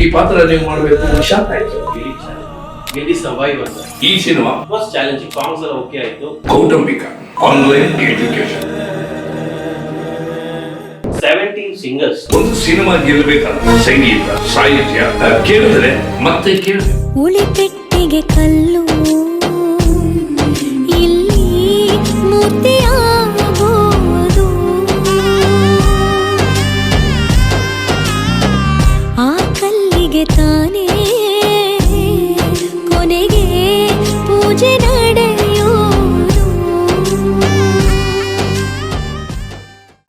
ಈ ಪಾತ್ರ ನೀವು ಮಾಡಬೇಕು ಶಾಕ್ ಆಯ್ತು. ಗಿಲ್ಲಿ ಸರ್ವೈವರ್ ಈ ಸಿನಿಮಾ ಫಸ್ಟ್ ಚಾಲೆಂಜಿಂಗ್ ಸಾಂಗ್ಸ್ ಎಲ್ಲ ಓಕೆ ಆಯ್ತು. ಕೌಟುಂಬಿಕ ಆನ್ಲೈನ್ ಎಜುಕೇಶನ್ 17 ಸಿಂಗರ್ಸ್. ಒಂದು ಸಿನಿಮಾ ಗೆಲ್ಲಬೇಕಾದ ಸಂಗೀತ ಸಾಹಿತ್ಯ ಕೇಳಿದ್ರೆ ಮತ್ತೆ ಕೇಳಿದ್ರೆ ಉಳಿಪೆಟ್ಟಿಗೆ ಕಲ್ಲು ಇಲ್ಲಿ ಮೂರ್ತಿಯಾಗೋದು ಆ ಕಲ್ಲಿಗೆ ತಾನೇ ಕೊನೆಗೆ ಪೂಜೆ ನಡೆಯೋದು.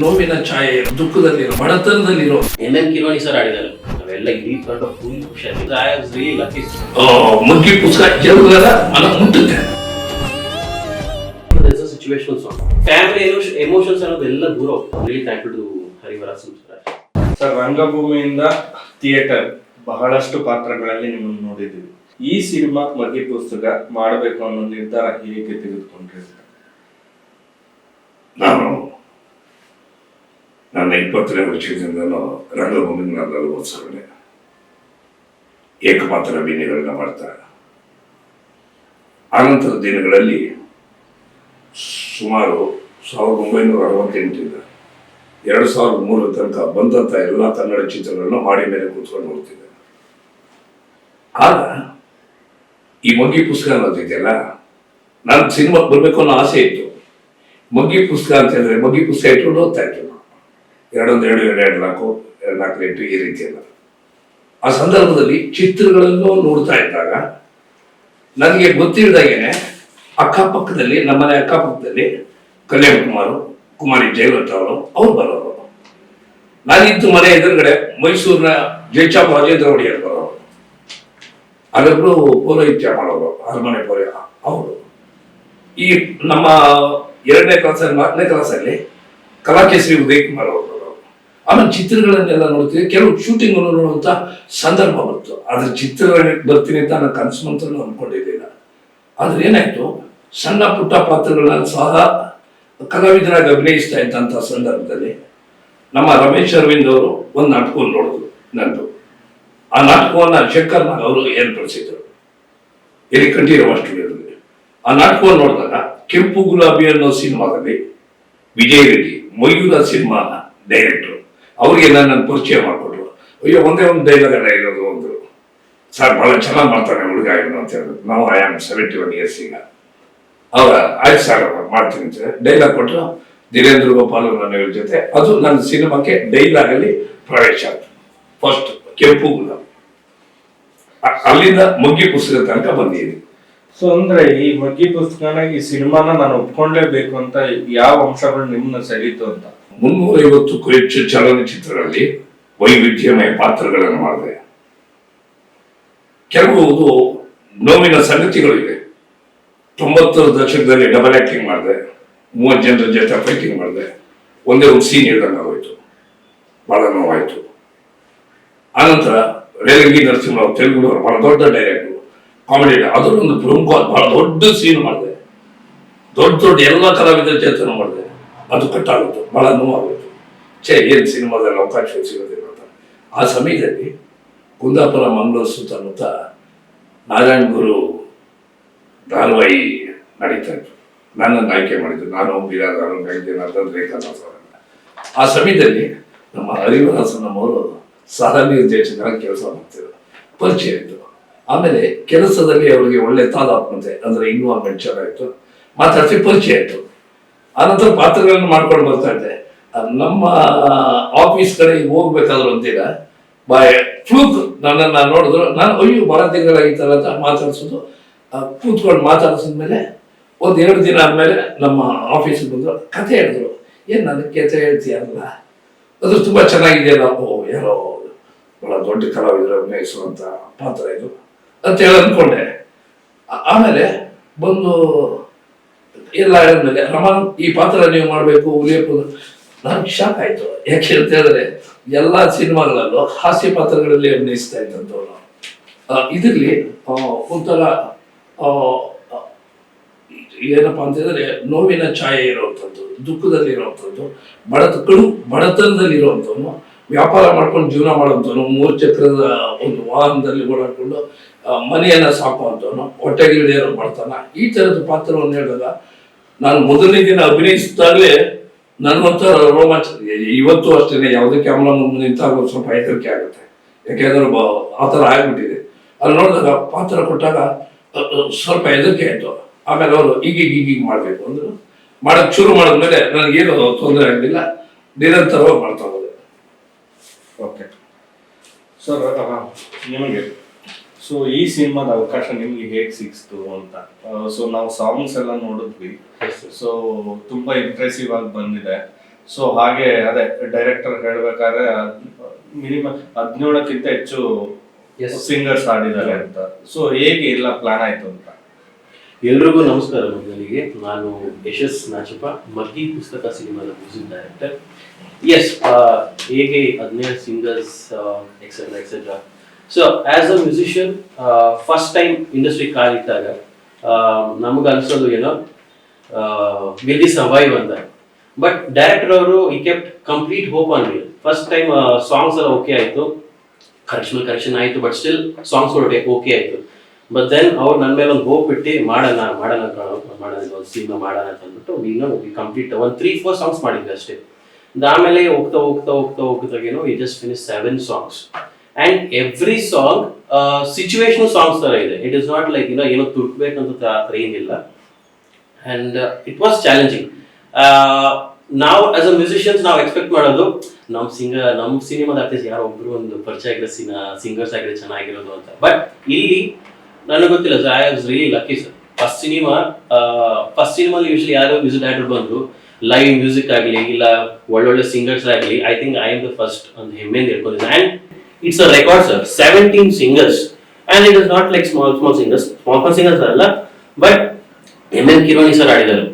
ನೋವಿನ ಛಾಯೆ, ದುಃಖದಲ್ಲಿರೋ, ಬಡತನದಲ್ಲಿರೋ MM ಕಿರೋನಿ ಸರ್ ಆಡಿದ್ದಾರೆ. ನಾವೆಲ್ಲ ಇಡೀ ಕಂಡು ಫುಲ್ ಖುಷಿ ಆಯ್ತು. I was really lucky. ಮುಗ್ಗಿ ಪುಸ್ತಕ ಎಲ್ಲರ ಮನ ಮುಟ್ಟುತ್ತೆ. ಸಿಚುವೇಶನಲ್ ಸಾಂಗ್ ಫ್ಯಾಮಿಲಿ ಎಮೋಷನ್ಸ್ ಅನ್ನೋದೆಲ್ಲ ದೂರ ಹೋಗ್ತದೆ. Really thank you to Harivaras sir. ರಂಗಭೂಮಿಯಿಂದ ಥಿಯೇಟರ್ ಬಹಳಷ್ಟು ಪಾತ್ರಗಳಲ್ಲಿ ನಿಮ್ಮನ್ನು ನೋಡಿದ್ದೀವಿ. ಈ ಸಿನಿಮಾ ಮಗ್ಗಿ ಪುಸ್ತಕ ಮಾಡಬೇಕು ಅನ್ನೋ ನಿರ್ಧಾರ ಹೇಗೆ ತೆಗೆದುಕೊಂಡ್ರಿ? ನಾನು ನನ್ನ 20ನೇ ವರ್ಷದಿಂದಲೂ ರಂಗಭೂಮಿ 40 ವರ್ಷಗಳೇ ಏಕಪಾತ್ರ ಅಭಿನಯಗಳನ್ನ ಮಾಡ್ತಾರೆ. ಆನಂತರ ದಿನಗಳಲ್ಲಿ ಸುಮಾರು 1968ರಿಂದ 2003 ತನಕ ಬಂದಂಥ ಎಲ್ಲ ಕನ್ನಡ ಚಿತ್ರಗಳನ್ನ ಮಾಡಿ ಮೇಲೆ ಕೂತ್ಕೊಂಡು ನೋಡ್ತಿದ್ದೆ. ಆಗ ಈ ಮಗ್ಗಿ ಪುಸ್ತಕ ಅನ್ನೋದಿದೆಯಲ್ಲ, ನಾನು ಸಿನಿಮಾಗೆ ಬರಬೇಕು ಅನ್ನೋ ಆಸೆ ಇತ್ತು. ಮಗ್ಗಿ ಪುಸ್ತಕ ಅಂತ ಹೇಳಿದ್ರೆ ಮಗ್ಗಿ ಪುಸ್ತಕ ಇಟ್ಕೊಂಡು ಓದ್ತಾ ಇತ್ತು. 2 4 ಈ ರೀತಿ ಎಲ್ಲ. ಆ ಸಂದರ್ಭದಲ್ಲಿ ಚಿತ್ರಗಳನ್ನು ನೋಡ್ತಾ ಇದ್ದಾಗ ನನಗೆ ಗೊತ್ತಿಲ್ಲದಾಗೇನೆ ಅಕ್ಕಪಕ್ಕದಲ್ಲಿ, ನಮ್ಮನೆ ಅಕ್ಕಪಕ್ಕದಲ್ಲಿ ಕಲ್ಯಾಣ್ ಕುಮಾರು, ಕುಮಾರಿ ಜಯಲಲಿತ ಅವ್ರು ಬರೋರು. ನಾನಿದ್ದು ಮನೆ ಎದುರುಗಡೆ ಮೈಸೂರಿನ ಜಯಚಾಪ್ ರಾಜೇಂದ್ರ ಒಡೆಯರ್ ಬರೋರು. ಅದೊಬ್ರು ಪೌರೋಹಿತ್ಯ ಮಾಡೋರು, ಅರಮನೆ ಪೌರ ಅವರು. ಈ ನಮ್ಮ 2ನೇ ಕ್ಲಾಸಲ್ಲಿ 4ನೇ ಕ್ಲಾಸಲ್ಲಿ ಕಲಾಕೇಸರಿ ಉದಯ್ ಕುಮಾರ್ ಅವರು. ಆಮೇಲೆ ಚಿತ್ರಗಳನ್ನೆಲ್ಲ ನೋಡ್ತೀವಿ. ಕೆಲವು ಶೂಟಿಂಗ್ ನೋಡುವಂತ ಸಂದರ್ಭ ಬಂತು. ಅದ್ರ ಚಿತ್ರಗಳಿಗೆ ಬರ್ತೀನಿ ಅಂತ ನಾನು ಕನಸು ಮಂತ್ರನು ಅನ್ಕೊಂಡಿದ್ದಿಲ್ಲ. ಆದ್ರೆ ಏನಾಯ್ತು, ಸಣ್ಣ ಪುಟ್ಟ ಪಾತ್ರಗಳನ್ನ ಸಹ ಕಲಾವಿದರಾಗಿ ಅಭಿನಯಿಸ್ತಾ ಇದ್ದಂಥ ಸಂದರ್ಭದಲ್ಲಿ ನಮ್ಮ ರಮೇಶ್ ಅರವಿಂದ್ ಅವರು ಒಂದು ನಾಟಕವನ್ನು ನೋಡಿದ್ರು ನಂದು. ಆ ನಾಟಕವನ್ನ ಶಂಕರ್ ನಾಗ್ ಅವರು ಏರ್ಪಡಿಸಿದ್ರು ಇಲ್ಲಿ ಕಂಠೀರವ ಸ್ಟುಡಿಯೋದಲ್ಲಿ. ಆ ನಾಟಕವನ್ನು ನೋಡಿದಾಗ ಕೆಂಪು ಗುಲಾಬಿ ಅನ್ನೋ ಸಿನಿಮಾದಲ್ಲಿ ವಿಜಯ್ ರೆಡ್ಡಿ ಮಯೂರ ಸಿನಿಮಾ ಡೈರೆಕ್ಟರ್ ಅವ್ರಿಗೆ ನನ್ನ ಪರಿಚಯ ಮಾಡಿಕೊಟ್ರು. ಅಯ್ಯೋ, ಒಂದೇ ಒಂದು ಡೈಲಾಗ್ ಎಲ್ಲ ಇರೋದು ಅಂದ್ರು. ಸರ್ ಬಹಳ ಚೆನ್ನಾಗಿ ಮಾಡ್ತಾನೆ ಹುಡುಗ ಇವನು ಅಂತ ಹೇಳಿದ್ರು. ನಾವು ಐ ಆಮ್ 71 ಇಯರ್ಸ್ ಈಗ. ಅವ್ರ ಆಯ್ತು ಸರ್ ಮಾಡ್ತೀನಿ ಅಂತ ಡೈಲಾಗ್ ಕೊಟ್ಟರು. ಧೀರೇಂದ್ರ ಗೋಪಾಲ್ ನನ್ನ ಜೊತೆ ಅದು ನನ್ನ ಸಿನಿಮಾಕ್ಕೆ ಡೈಲಾಗ್ ಅಲ್ಲಿ ಪ್ರವೇಶ ಆಯ್ತು. ಫಸ್ಟ್ ಕೆಂಪು ಗುಲಾಬಿ, ಅಲ್ಲಿಂದ ಮಗ್ಗಿ ಪುಸ್ತಕ ತನಕ ಬಂದಿದ್ದೀನಿ. ಸೊ ಅಂದ್ರೆ ಈ ಮಗ್ಗಿ ಪುಸ್ತಕನ, ಈ ಸಿನಿಮಾನ ನಾನು ಒಪ್ಕೊಂಡ್ಲೇಬೇಕು ಅಂತ ಯಾವ ಅಂಶಗಳು ನಿಮ್ಮನ್ನ ಸೆಳೀತು ಅಂತ? 350ಕ್ಕೂ ಹೆಚ್ಚು ಚಲನಚಿತ್ರಗಳಲ್ಲಿ ವೈವಿಧ್ಯಮಯ ಪಾತ್ರಗಳನ್ನು ಮಾಡಿದೆ. ಕೆಲವು ನೋವಿನ ಸಂಗತಿಗಳಿವೆ. 90ರ ದಶಕದಲ್ಲಿ ಡಬಲ್ ಆಕ್ಟಿಂಗ್ ಮಾಡಿದೆ. 30 ಜನರ ಜೊತೆ ಫೈಟಿಂಗ್ ಮಾಡಿದೆ. ಒಂದೇ ಒಂದು ಸೀನ್ ಇದ್ದಂಗೆ ಆಗೋಯ್ತು, ಬಹಳ ನೋವಾಯ್ತು. ಆನಂತರ ರೇಲಂಗಿ ನರಸಿಂಹರಾವ್ ತೆಲುಗುನವರು ಬಹಳ ದೊಡ್ಡ ಡೈರೆಕ್ಟರ್, ಕಾಮಿಡಿ, ಅದರೊಂದು ಪ್ರಮುಖ ಬಹಳ ದೊಡ್ಡ ಸೀನ್ ಮಾಡಿದೆ. ದೊಡ್ಡ ಎಲ್ಲ ಕಲಾವಿದರ ಜೊತೆ ಮಾಡಿದೆ. ಅದು ಕಟ್ಟಾಗುತ್ತೆ, ಬಹಳ ನೋವಾಗುತ್ತೆ. ಏನ್ ಸಿನಿಮಾದಲ್ಲಿ ಅವಕಾಶ ಸಿಗೋದಿಲ್ಲ ಅಂತ. ಆ ಸಮಯದಲ್ಲಿ ಕುಂದಾಪುರ ಮಂಗಳೂರು ಸುತ್ತಮುತ್ತ ನಾರಾಯಣ ಗುರು ಧಾರಾವಾಹಿ ನಡೀತಾ ಇತ್ತು. ನನ್ನನ್ನು ಆಯ್ಕೆ ಮಾಡಿದ್ರು. ನಾನು ಬಿರಾದಾರ ರೇಖಾದಾಸ. ಆ ಸಮಯದಲ್ಲಿ ನಮ್ಮ ಹರಿವರಸನವರು ಸಹ ನಿರ್ದೇಶಕರಾಗಿ ಕೆಲಸ ಮಾಡ್ತಿದ್ರು. ಪರಿಚಯ ಇತ್ತು. ಆಮೇಲೆ ಕೆಲಸದಲ್ಲಿ ಅವರಿಗೆ ಒಳ್ಳೆ ತಾದಾತ್ಮತೆ, ಅಂದ್ರೆ ಇನ್ವಾಲ್ವ್ಮೆಂಟ್ ಚೆನ್ನಾಗಿತ್ತು. ಮಾತಾಡ್ಸಿ ಪರಿಚಯ ಆಯ್ತು. ಆನಂತರ ಪಾತ್ರಗಳನ್ನು ಮಾಡ್ಕೊಂಡು ಬರ್ತಾ ಇದ್ದೆ. ನಮ್ಮ ಆಫೀಸ್ ಕಡೆ ಹೋಗ್ಬೇಕಾದ್ರೆ ಒಂದಿನ ಫ್ಲೂಕ್ ನನ್ನನ್ನು ನೋಡಿದ್ರು. ನಾನು ಅಯ್ಯೋ ಬಹಳ ತಿಂಗಳಾಗಿತ್ತಲ್ಲ ಅಂತ ಮಾತಾಡ್ಸೋದು. ಕೂತ್ಕೊಂಡು ಮಾತಾಡ್ಸಿದ್ಮೇಲೆ 1-2 ದಿನ ಆದ್ಮೇಲೆ ನಮ್ಮ ಆಫೀಸಿಗೆ ಬಂದ್ರು. ಕತೆ ಹೇಳಿದ್ರು. ಏನ್ ನನಗೆ ಕತೆ ಹೇಳ್ತೀಯಲ್ಲ, ಅದು ತುಂಬಾ ಚೆನ್ನಾಗಿದೆಯಲ್ಲ. ಓ, ಯಾರೋ ಬಹಳ ದೊಡ್ಡ ಕಲಾವಿದರು ಅಭಿನಯಿಸುವಂತ ಪಾತ್ರ ಇದು ಅಂತ ಹೇಳಿ ಅಂದ್ಕೊಂಡೆ. ಆಮೇಲೆ ಬಂದು ಎಲ್ಲ ಹೇಳಿದ್ಮೇಲೆ, ರಮಣ್ ಈ ಪಾತ್ರ ನೀವು ಮಾಡಬೇಕು, ಉಳಿಯಬೇಕು. ನನಗೆ ಶಾಕ್ ಆಯ್ತು. ಯಾಕೆ ಅಂತ ಹೇಳಿದ್ರೆ ಎಲ್ಲಾ ಸಿನಿಮಾಗಳಲ್ಲೂ ಹಾಸ್ಯ ಪಾತ್ರಗಳಲ್ಲಿ ಅಭಿನಯಿಸ್ತಾ ಇದ್ದಂಥವ್ರು. ಇದರಲ್ಲಿ ಒಂಥರ ಏನಪ್ಪಾ ಅಂತ ಹೇಳಿದ್ರೆ ನೋವಿನ ಛಾಯೆ ಇರುವಂಥದ್ದು, ದುಃಖದಲ್ಲಿ ಇರುವಂಥದ್ದು, ಬಡತನದಲ್ಲಿ ಇರುವಂಥವ್ನು ವ್ಯಾಪಾರ ಮಾಡ್ಕೊಂಡು ಜೀವನ ಮಾಡೋಂಥವ್ನು, 3 ಚಕ್ರದ ಒಂದು ವಾಹನದಲ್ಲಿ ಓಡಾಡ್ಕೊಂಡು ಮನೆಯನ್ನ ಸಾಕುವಂಥವನು, ಹೊಟ್ಟೆಗಿಳಿಯರು ಮಾಡ್ತಾನ. ಈ ಥರದ ಪಾತ್ರವನ್ನು ಹೇಳಿದಾಗ ನಾನು ಮೊದಲನೇ ದಿನ ಅಭಿನಯಿಸಿದಾಗಲೇ ನನಗೊಂಥರ ರೋಮಾಂಚ. ಇವತ್ತು ಅಷ್ಟೇ ಯಾವುದೇ ಕ್ಯಾಮ್ರಾ ಮುಂದೆ ನಿಂತಾಗ ಸ್ವಲ್ಪ ಹೆದರಿಕೆ ಆಗುತ್ತೆ, ಯಾಕೆಂದ್ರೆ ಆ ಥರ ಆಗ್ಬಿಟ್ಟಿದೆ. ಅಲ್ಲಿ ನೋಡಿದಾಗ ಪಾತ್ರ ಕೊಟ್ಟಾಗ ಸ್ವಲ್ಪ ಹೆದರಿಕೆ ಆಯಿತು. ಆಮೇಲೆ ಅವರು ಈಗೀಗ ಮಾಡಬೇಕು ಅಂದರು. ಮಾಡೋಕ್ಕೆ ಶುರು ಮಾಡಿದ್ಮೇಲೆ ನನಗೇನು ತೊಂದರೆ ಆಗಲಿಲ್ಲ, ನಿರಂತರವಾಗಿ ಮಾಡ್ತಾ ಹೋದೆ. ಓಕೆ ಸರ್, ನಿಮಗೆ ಸೊ ಈ ಸಿನಿಮಾದ ಅವಕಾಶ ನಿಮ್ಗೆ ಹೇಗೆ ಸಿಕ್ಸ್ತು ಅಂತ? ಸೊ ನಾವು ಸಾಂಗ್ಸ್ ಎಲ್ಲ ನೋಡಿದ್ವಿ, ಸೊ ತುಂಬಾ ಇಂಪ್ರೆಸಿವ್ ಆಗಿ ಬಂದಿದೆ. ಸೊ ಹಾಗೆ ಅದೇ ಡೈರೆಕ್ಟರ್ ಹೇಳ್ಬೇಕಾದ್ರೆ ಮಿನಿಮಮ್ 17ಕ್ಕಿಂತ ಹೆಚ್ಚು ಸಿಂಗರ್ಸ್ ಆಡಿದ್ದಾರೆ ಅಂತ. ಸೊ ಹೇಗೆ ಎಲ್ಲ ಪ್ಲಾನ್ ಆಯ್ತು ಅಂತ? ಎಲ್ರಿಗೂ ನಮಸ್ಕಾರ. ಮೊದಲಿಗೆ ನಾನು ಯಶಸ್ ನಾಚಪ್ಪ, ಮಗ್ಗಿ ಪುಸ್ತಕ ಸಿನಿಮಾದ ಮ್ಯೂಸಿಕ್ ಡೈರೆಕ್ಟರ್. ಎಸ್, ಹೇಗೆ 17 singers etcetera etcetera. So as a musician first time industry ಕಾಲಿಟ್ಟಾಗ ನಮ್ಗೆ ಅನ್ಸೋದು ಏನೋ ವಿಲ್ ದಿ ಸರ್ವೈವ್ ಅಂತ. ಬಟ್ ಡೈರೆಕ್ಟರ್ ಅವರು ಈ kept complete hope on me. First time songs ಎಲ್ಲ ಓಕೆ ಆಯಿತು, ಕರೆಕ್ಷನ್ ಆಯಿತು, ಬಟ್ ಸ್ಟಿಲ್ ಸಾಂಗ್ಸ್ಗಳು ಓಕೆ ಆಯಿತು. ಬಟ್ ದೆನ್ ಅವ್ರು ನನ್ನ ಮೇಲೆ ಒಂದು ಹೋಪ್ ಬಿಟ್ಟು ಮಾಡೋಣ ಒಂದು ಸಿನಿಮಾ ಮಾಡೋಣ ಅಂತ ಅಂದ್ಬಿಟ್ಟು ವಿ ಕಂಪ್ಲೀಟ್ ಒಂದು 3-4 ಸಾಂಗ್ಸ್ ಮಾಡಿದ್ವಿ ಅಷ್ಟೇ. ಆಮೇಲೆ ಹೋಗ್ತಾಗೇನೋ we just finish 7 songs. And every song situational songs ಥರ ಇದೆ. ಇಟ್ ಇಸ್ ನಾಟ್ ಲೈಕ್ ಏನೋ ತುರ್ಕ್ಬೇಕಂತ ಆ ಥರ ಏನಿಲ್ಲ. And it was challenging. ನಾವು ಆಸ್ ಅ ಮ್ಯೂಸಿಷಿಯನ್ಸ್ ನಾವು ಎಕ್ಸ್ಪೆಕ್ಟ್ ಮಾಡೋದು ನಮ್ಮ ಸಿನಿಮಾದ ಆರ್ಟಿಸ್ಟ್ ಯಾರೋ ಒಬ್ರು ಒಂದು ಪರಿಚಯ ಆಗಿರೋ ಸಿಂಗರ್ಸ್ ಆಗಿರೋ ಚೆನ್ನಾಗಿರೋದು ಅಂತ. ಬಟ್ ಇಲ್ಲಿ ನನಗೆ ಗೊತ್ತಿಲ್ಲ sir, I was really lucky sir. First ಸಿನಿಮಾಲಿ ಯೂಶಲಿ ಯಾರೋ ಮ್ಯೂಸಿಕ್ ಡೈರೆಕ್ಟರ್ ಬಂದು ಲೈವ್ ಮ್ಯೂಸಿಕ್ ಆಗಲಿ ಇಲ್ಲ ಒಳ್ಳೊಳ್ಳೆ ಸಿಂಗರ್ಸ್ ಆಗಲಿ, I think I am the first ಒಂದು ಹೆಮ್ಮೆಯಿಂದ ಹೇಳ್ಕೊಂಡಿದ್ದೆ. And it's a record sir, 17 singers. And it is not like small singers ಅಲ್ಲ, ಬಟ್ M.N. ಕಿರೋನಿ ಸರ್ ಆಡಿದರು.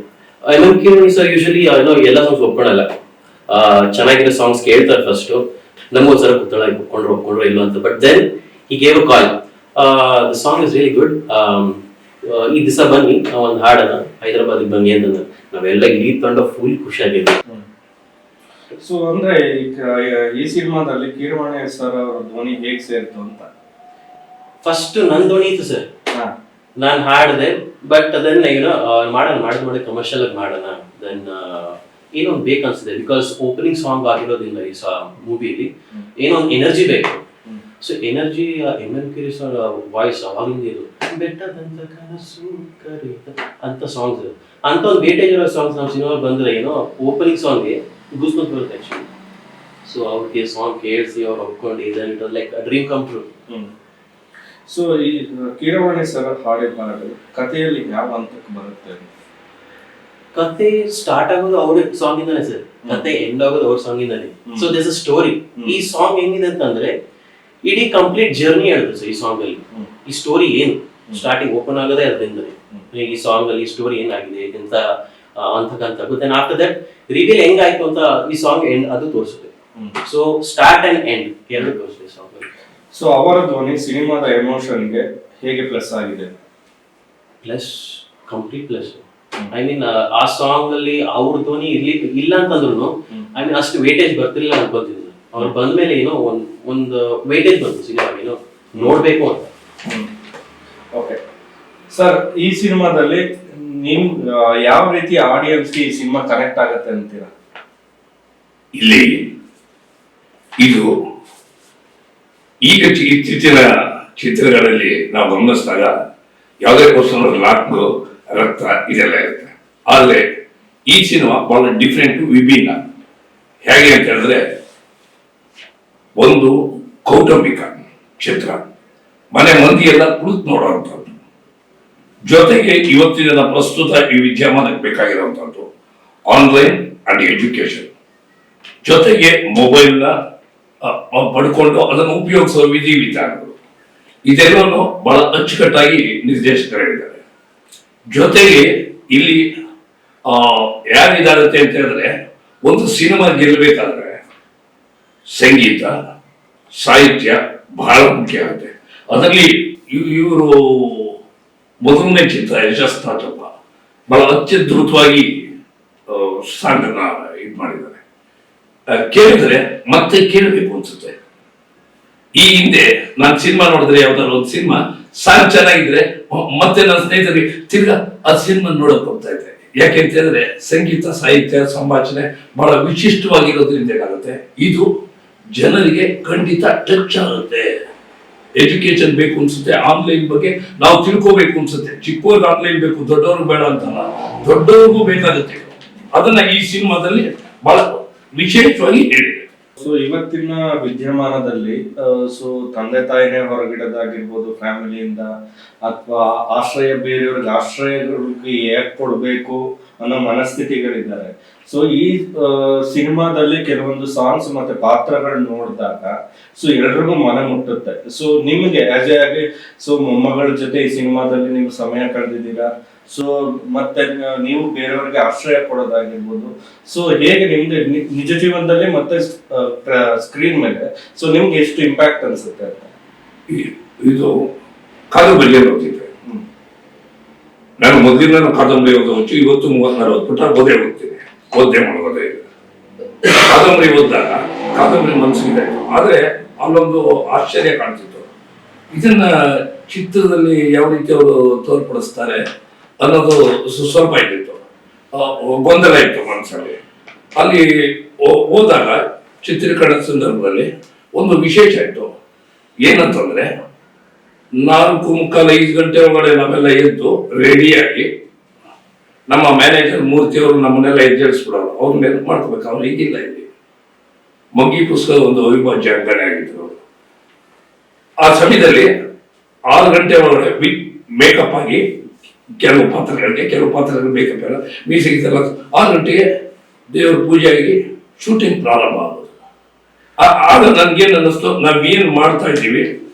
M.N. ಕಿರೋನಿ ಸರ್ ಯೂಶಲಿ ಎಲ್ಲ ಸಾಂಗ್ಸ್ ಒಪ್ಕೊಳಲ್ಲ, ಚೆನ್ನಾಗಿರೋ ಸಾಂಗ್ಸ್ ಕೇಳ್ತಾರೆ ಫಸ್ಟು, ನಮಗೊಂದ್ಸಲ ಒಪ್ಕೊಂಡ್ರು ಇಲ್ಲೋ ಅಂತ. But then he gave a call, the song is really good, ಈ ದಿವಸ ಬನ್ನಿ ಒಂದು ಹಾಡೋಣ, ಹೈದರಾಬಾದಿಗೆ ಬನ್ನಿ ಅಂತಂದ್ರೆ ನಾವೆಲ್ಲ ಇಡೀ ತಂಡ ಫುಲ್ ಖುಷಿಯಾಗಿದ್ವಿ. ಸೊ ಅಂದ್ರೆ ಈ ಸಿನಿಮಾದಲ್ಲಿ ಕೀರವಾಣಿ ಸರ್ ಅವರ ಧ್ವನಿ ಹೇಗೆ ಸೇರ್ತು ಅಂತ? ಫಸ್ಟ್ ನನ್ನ ಧ್ವನಿ ಇತ್ತು ಸರ್, ನಾನು ಹಾಡಿದೆ. ಬಟ್ ಅದನ್ನ ಮಾಡೋಣ ಕಮರ್ಷಿಯಲ್ ಆಗಿ ಮಾಡೋಣ. ದೆನ್ ಏನೋ ಒಂದು ಬೇಕನ್ಸಿದೆ, ಬಿಕಾಸ್ ಓಪನಿಂಗ್ ಸಾಂಗ್ ಆಗಿರೋದ್ರಿಂದ ಈ ಮೂವಿಲಿ ಏನೋ ಒಂದು ಎನರ್ಜಿ ಬೇಕು. So energy M.N. ಕಿರಿ ಸರ್ ವಾಯ್ಸ್ ಅವಾಗಿಂದ ಇದು ಬೆಟ್ಟದಂತ ಕನಸು ಕರೀತ ಅಂತ ಸಾಂಗ್ಸ್, ಅಂತ ಒಂದು ವೇಟೇಜ್ ಇರೋ ಸಾಂಗ್ಸ್ ನಮ್ಮ ಸಿನಿಮಾಗೆ ಬಂದ್ರೆ ಏನೋ ಓಪನಿಂಗ್ ಸಾಂಗ್ಗೆ ಗೂಸ್ಬಂಪ್ಸ್ ಬರುತ್ತೆ ಆಕ್ಚುಲಿ. ಸೊ ಅವ್ರಿಗೆ ಸಾಂಗ್ ಕೇಳಿಸಿ ಅವ್ರು ಒಪ್ಕೊಂಡು ಇದನ್ it was like a dream come true. So ಈ ಕೀರವಾಣಿ ಸರ್ ಹಾಡಿದ ಹಾಡು ಕಥೆಯಲ್ಲಿ ಯಾವ ಹಂತಕ್ಕೆ ಬರುತ್ತೆ? ಕತೆ ಸ್ಟಾರ್ಟ್ ಆಗೋದು ಅವ್ರ ಸಾಂಗ್ ಇಂದಾನೆ ಸರ್, ಕತೆ ಎಂಡ್ ಆಗೋದು ಅವ್ರ ಸಾಂಗ್ ಇಂದಾನೆ. So this a story. ಈ ಸಾಂಗ್ ಹೆಂಗಿದೆ ಅಂತಂದ್ರೆ ಇಡೀ ಕಂಪ್ಲೀಟ್ ಜರ್ನಿ ಹೇಳಿದ್ರು ಸರ್ ಈ ಸಾಂಗ್ ಅಲ್ಲಿ. ಈ ಸ್ಟೋರಿ ಏನು ಸ್ಟಾರ್ಟಿಂಗ್ ಓಪನ್ ಆಗೋದೇ ಅದರಿಂದನೇ, ಈ ಸಾಂಗ್ ಅಲ್ಲಿ ಸ್ಟೋರಿ ಏನಾಗಿದೆ ಅಂತ ಅಂತಕ್ಕಂಥ. ದೆನ್ ಆಫ್ಟರ್ ದಟ್ ರಿವೀಲ್ ಹೆಂಗಾಯ್ತು ಅಂತ ಈ ಸಾಂಗ್ ಎಂಡ್ ಅದು ತೋರಿಸುತ್ತೆ. ಸೊ ಸ್ಟಾರ್ಟ್ ಅಂಡ್ ಎಂಡ್ ಎರಡು ತೋರಿಸುತ್ತೆ ಸಾಂಗ್ ಅಲ್ಲಿ. ಸೊ ಅವರ ಧ್ವನಿ ಸಿನಿಮಾದ ಎಮೋಷನ್ಗೆ ಹೇಗೆ ಪ್ಲಸ್ ಆಗಿದೆ? Plus, complete plus. I mean ಆ ಸಾಂಗ್ ಅಲ್ಲಿ ಅವ್ರ ಧ್ವನಿ ಇಲ್ಲ ಅಂತಂದ್ರು ಐ ಮೀನ್ ಅಷ್ಟು ವೇಟೇಜ್ ಬರ್ತಿರ್ಲಿಲ್ಲ ಅನ್ಕೋತಿದ್ರು. ಅವ್ರು ಬಂದ್ಮೇಲೆ ಏನೋ ಒಂದು ವೇಟೇಜ್ ಬಂತು ಸಿನಿಮಾಗೆ, ಏನೋ ನೋಡ್ಬೇಕು ಅಂತ. ಓಕೆ ಸರ್, ಈ ಸಿನಿಮಾದಲ್ಲಿ ನಿಮ್ ಯಾವ ರೀತಿ ಆಡಿಯನ್ಸ್ಗೆ ಈ ಸಿನಿಮಾ ಕನೆಕ್ಟ್ ಆಗುತ್ತೆ ಅಂತೀರಾ? ಇಲ್ಲಿ ಇದು ಈಗ ಇತ್ತೀಚಿನ ಚಿತ್ರಗಳಲ್ಲಿ ನಾವು ಗಮನಿಸಿದಾಗ ಯಾವುದೇ ಕ್ವಶನ್ ಲಾಕ್, ರಕ್ತ ಇದೆಲ್ಲ ಇರುತ್ತೆ. ಆದರೆ ಈ ಸಿನಿಮಾ ಬಹಳ ಡಿಫ್ರೆಂಟ್, ವಿಭಿನ್ನ. ಹೇಗೆ ಅಂತ ಹೇಳಿದ್ರೆ ಒಂದು ಕೌಟುಂಬಿಕ ಚಿತ್ರ, ಮನೆ ಮಂದಿ ಎಲ್ಲ ಕುಳಿತು ನೋಡುವಂಥದ್ದು, ಜೊತೆಗೆ ಇವತ್ತಿನ ಪ್ರಸ್ತುತ ಈ ವಿದ್ಯಮಾನಕ್ಕೆ ಬೇಕಾಗಿರುವಂಥದ್ದು ಆನ್ಲೈನ್ ಅಂಡ್ ಎಜುಕೇಶನ್, ಜೊತೆಗೆ ಮೊಬೈಲ್ನ ಪಡ್ಕೊಂಡು ಅದನ್ನು ಉಪಯೋಗಿಸುವ ವಿಧಾನಗಳು, ಇದೆಲ್ಲವನ್ನು ಬಹಳ ಅಚ್ಚುಕಟ್ಟಾಗಿ ನಿರ್ದೇಶಕರು ಹೇಳಿದ್ದಾರೆ. ಜೊತೆಗೆ ಇಲ್ಲಿ ಯಾರಿದಾಗುತ್ತೆ ಅಂತ ಹೇಳಿದ್ರೆ, ಒಂದು ಸಿನಿಮಾ ಗೆಲ್ಲಬೇಕಾದ್ರೆ ಸಂಗೀತ, ಸಾಹಿತ್ಯ ಬಹಳ ಮುಖ್ಯ ಆಗುತ್ತೆ. ಅದರಲ್ಲಿ ಇವರು ಮೊದಲನೇ ಚಿತ್ರ ಯಶಸ್ ನಾಚಪ್ಪ ಬಹಳ ಅತ್ಯದ್ಭುತವಾಗಿ ಸಾಂಗನ್ನ ಇದು ಮಾಡಿದ್ದಾರೆ. ಕೇಳಿದ್ರೆ ಮತ್ತೆ ಕೇಳಬೇಕು ಅನ್ಸುತ್ತೆ. ಈ ಹಿಂದೆ ನಾನು ಸಿನಿಮಾ ನೋಡಿದ್ರೆ ಯಾವ್ದಾದ್ರು ಒಂದು ಸಿನಿಮಾ ಸಾಂಗ್ ಚೆನ್ನಾಗಿದ್ರೆ ಮತ್ತೆ ನನ್ನ ಸ್ನೇಹಿತರಿಗೆ ತಿರ್ಗಾ ಆ ಸಿನಿಮಾ ನೋಡಕ್ ಹೋಗ್ತಾ ಇದ್ದೆ. ಯಾಕೆಂತ ಹೇಳಿದ್ರೆ ಸಂಗೀತ, ಸಾಹಿತ್ಯ, ಸಂಭಾಷಣೆ ಬಹಳ ವಿಶಿಷ್ಟವಾಗಿರೋದ್ರಿಂದ ಏನಾಗುತ್ತೆ, ಇದು ಜನರಿಗೆ ಖಂಡಿತ ಟಚ್ ಆಗುತ್ತೆ. ಎಜುಕೇಶನ್ ಬೇಕು ಅನ್ಸುತ್ತೆ, ಆನ್ಲೈನ್ ಬಗ್ಗೆ ನಾವು ತಿಳ್ಕೋಬೇಕು ಅನ್ಸುತ್ತೆ. ಚಿಕ್ಕವ್ರಿಗೆ ಆನ್ಲೈನ್ ಬೇಕು, ದೊಡ್ಡವ್ರಿಗೆ ಬೇಡ ಅಂತಲ್ಲ, ದೊಡ್ಡವ್ರಿಗೂ ಬೇಕಾಗುತ್ತೆ. ಅದನ್ನ ಈ ಸಿನಿಮಾದಲ್ಲಿ ಬಹಳ ವಿಶೇಷವಾಗಿ ಹೇಳಿದೆ. ಸೊ ಇವತ್ತಿನ ವಿದ್ಯಮಾನದಲ್ಲಿ ಸೊ ತಂದೆ ತಾಯಿನೇ ಹೊರಗಿಡೋದಾಗಿರ್ಬೋದು, ಫ್ಯಾಮಿಲಿಯಿಂದ, ಅಥವಾ ಆಶ್ರಯ ಬೇರೆಯವ್ರಿಗೆ ಆಶ್ರಯಗಳಿಗೆ ಯಾಕೆ ಕೊಡ್ಬೇಕು ಅನ್ನೋ ಮನಸ್ಥಿತಿಗಳಿದ್ದಾರೆ. ಸೊ ಈ ಸಿನಿಮಾದಲ್ಲಿ ಕೆಲವೊಂದು ಸಾಂಗ್ಸ್ ಮತ್ತೆ ಪಾತ್ರಗಳನ್ನ ನೋಡಿದಾಗ ಸೊ ಎಲ್ರಿಗೂ ಮನ ಮುಟ್ಟುತ್ತೆ. ಸೊ ನಿಮ್ಗೆ ಆಸ್ ಆಗಿ ಸೊ ಮೊಮ್ಮಗಳ ಜೊತೆ ಈ ಸಿನಿಮಾದಲ್ಲಿ ನೀವು ಸಮಯ ಕಳೆದಿದ್ದೀರಾ. ಸೊ ಮತ್ತೆ ನೀವು ಬೇರೆಯವ್ರಿಗೆ ಆಶ್ರಯ ಕೊಡೋದಾಗಿರ್ಬೋದು. ಸೊ ಹೇಗೆ ನಿಮ್ಗೆ ನಿಜ ಜೀವನದಲ್ಲಿ ಮತ್ತೆ ಸ್ಕ್ರೀನ್ ಮೇಲೆ ಸೊ ನಿಮ್ಗೆ ಎಷ್ಟು ಇಂಪ್ಯಾಕ್ಟ್ ಅನ್ಸುತ್ತೆ ಅಂತ? ಇದು ಕಾದಂಬರಿ ಓದ್ತಿದ್ದೆ ನಾನು. ಮೊದಲಿಂದ ಕಾದಂಬರಿ ಓದೋದು, ಇವತ್ತು 34 ಪುಟ ಓದೇ ಹೋಗ್ತೀನಿ, ಓದ್ದೆ ಮಾಡೋದೇ ಇಲ್ಲ. ಕಾದಂಬರಿ ಓದಿದಾಗ ಕಾದಂಬರಿ ಮನಸ್ಸಿಗೆ ಆದ್ರೆ ಅಲ್ಲೊಂದು ಆಶ್ಚರ್ಯ ಕಾಣ್ತಿತ್ತು. ಇದನ್ನ ಚಿತ್ರದಲ್ಲಿ ಯಾವ ರೀತಿ ಅವರು ತೋರ್ಪಡಿಸ್ತಾರೆ ಅನ್ನೋದು ಸ್ವಲ್ಪ ಇದ್ದಿತ್ತು, ಗೊಂದಲ ಇತ್ತು ಮನಸ್ಸಲ್ಲಿ. ಅಲ್ಲಿ ಹೋದಾಗ ಚಿತ್ರೀಕರಣದ ಸಂದರ್ಭದಲ್ಲಿ ಒಂದು ವಿಶೇಷ ಇತ್ತು. ಏನಂತಂದ್ರೆ 4:45 ಗಂಟೆ ಒಳಗಡೆ ನಾವೆಲ್ಲ ಎದ್ದು ರೆಡಿಯಾಗಿ, ನಮ್ಮ ಮ್ಯಾನೇಜರ್ ಮೂರ್ತಿಯವರು ನಮ್ಮನ್ನೆಲ್ಲ ಎದ್ದೇಳಿಸ್ಬಿಡೋರು, ಅವ್ರನ್ನ ನೆನಪು ಮಾಡ್ಕೋಬೇಕು. ಅವ್ರು ಈಗಿಲ್ಲ ಇಲ್ಲಿ. ಮಗ್ಗಿ ಪುಸ್ತಕ ಒಂದು ಅವಿಭಾಜ್ಯ ಅಂಗನೇ ಆಗಿದ್ರು. ಆ ಸಮಯದಲ್ಲಿ 6 ಗಂಟೆ ಒಳಗಡೆ ಮೇಕಪ್ ಆಗಿ, ಕೆಲವು ಪಾತ್ರಗಳಿಗೆ ಮೇಕಪ್ ಎಲ್ಲ ಮೀಸೆಗಿದ್ದೆಲ್ಲ 6 ಗಂಟೆಗೆ ದೇವ್ರ ಪೂಜೆ ಆಗಿ ಶೂಟಿಂಗ್ ಪ್ರಾರಂಭ ಆಗೋದು. ಆಗ ನನ್ಗೇನು ಅನ್ನಿಸ್ತು, ನಾವೇನು ಮಾಡ್ತಾ ಇದ್ದೀವಿ,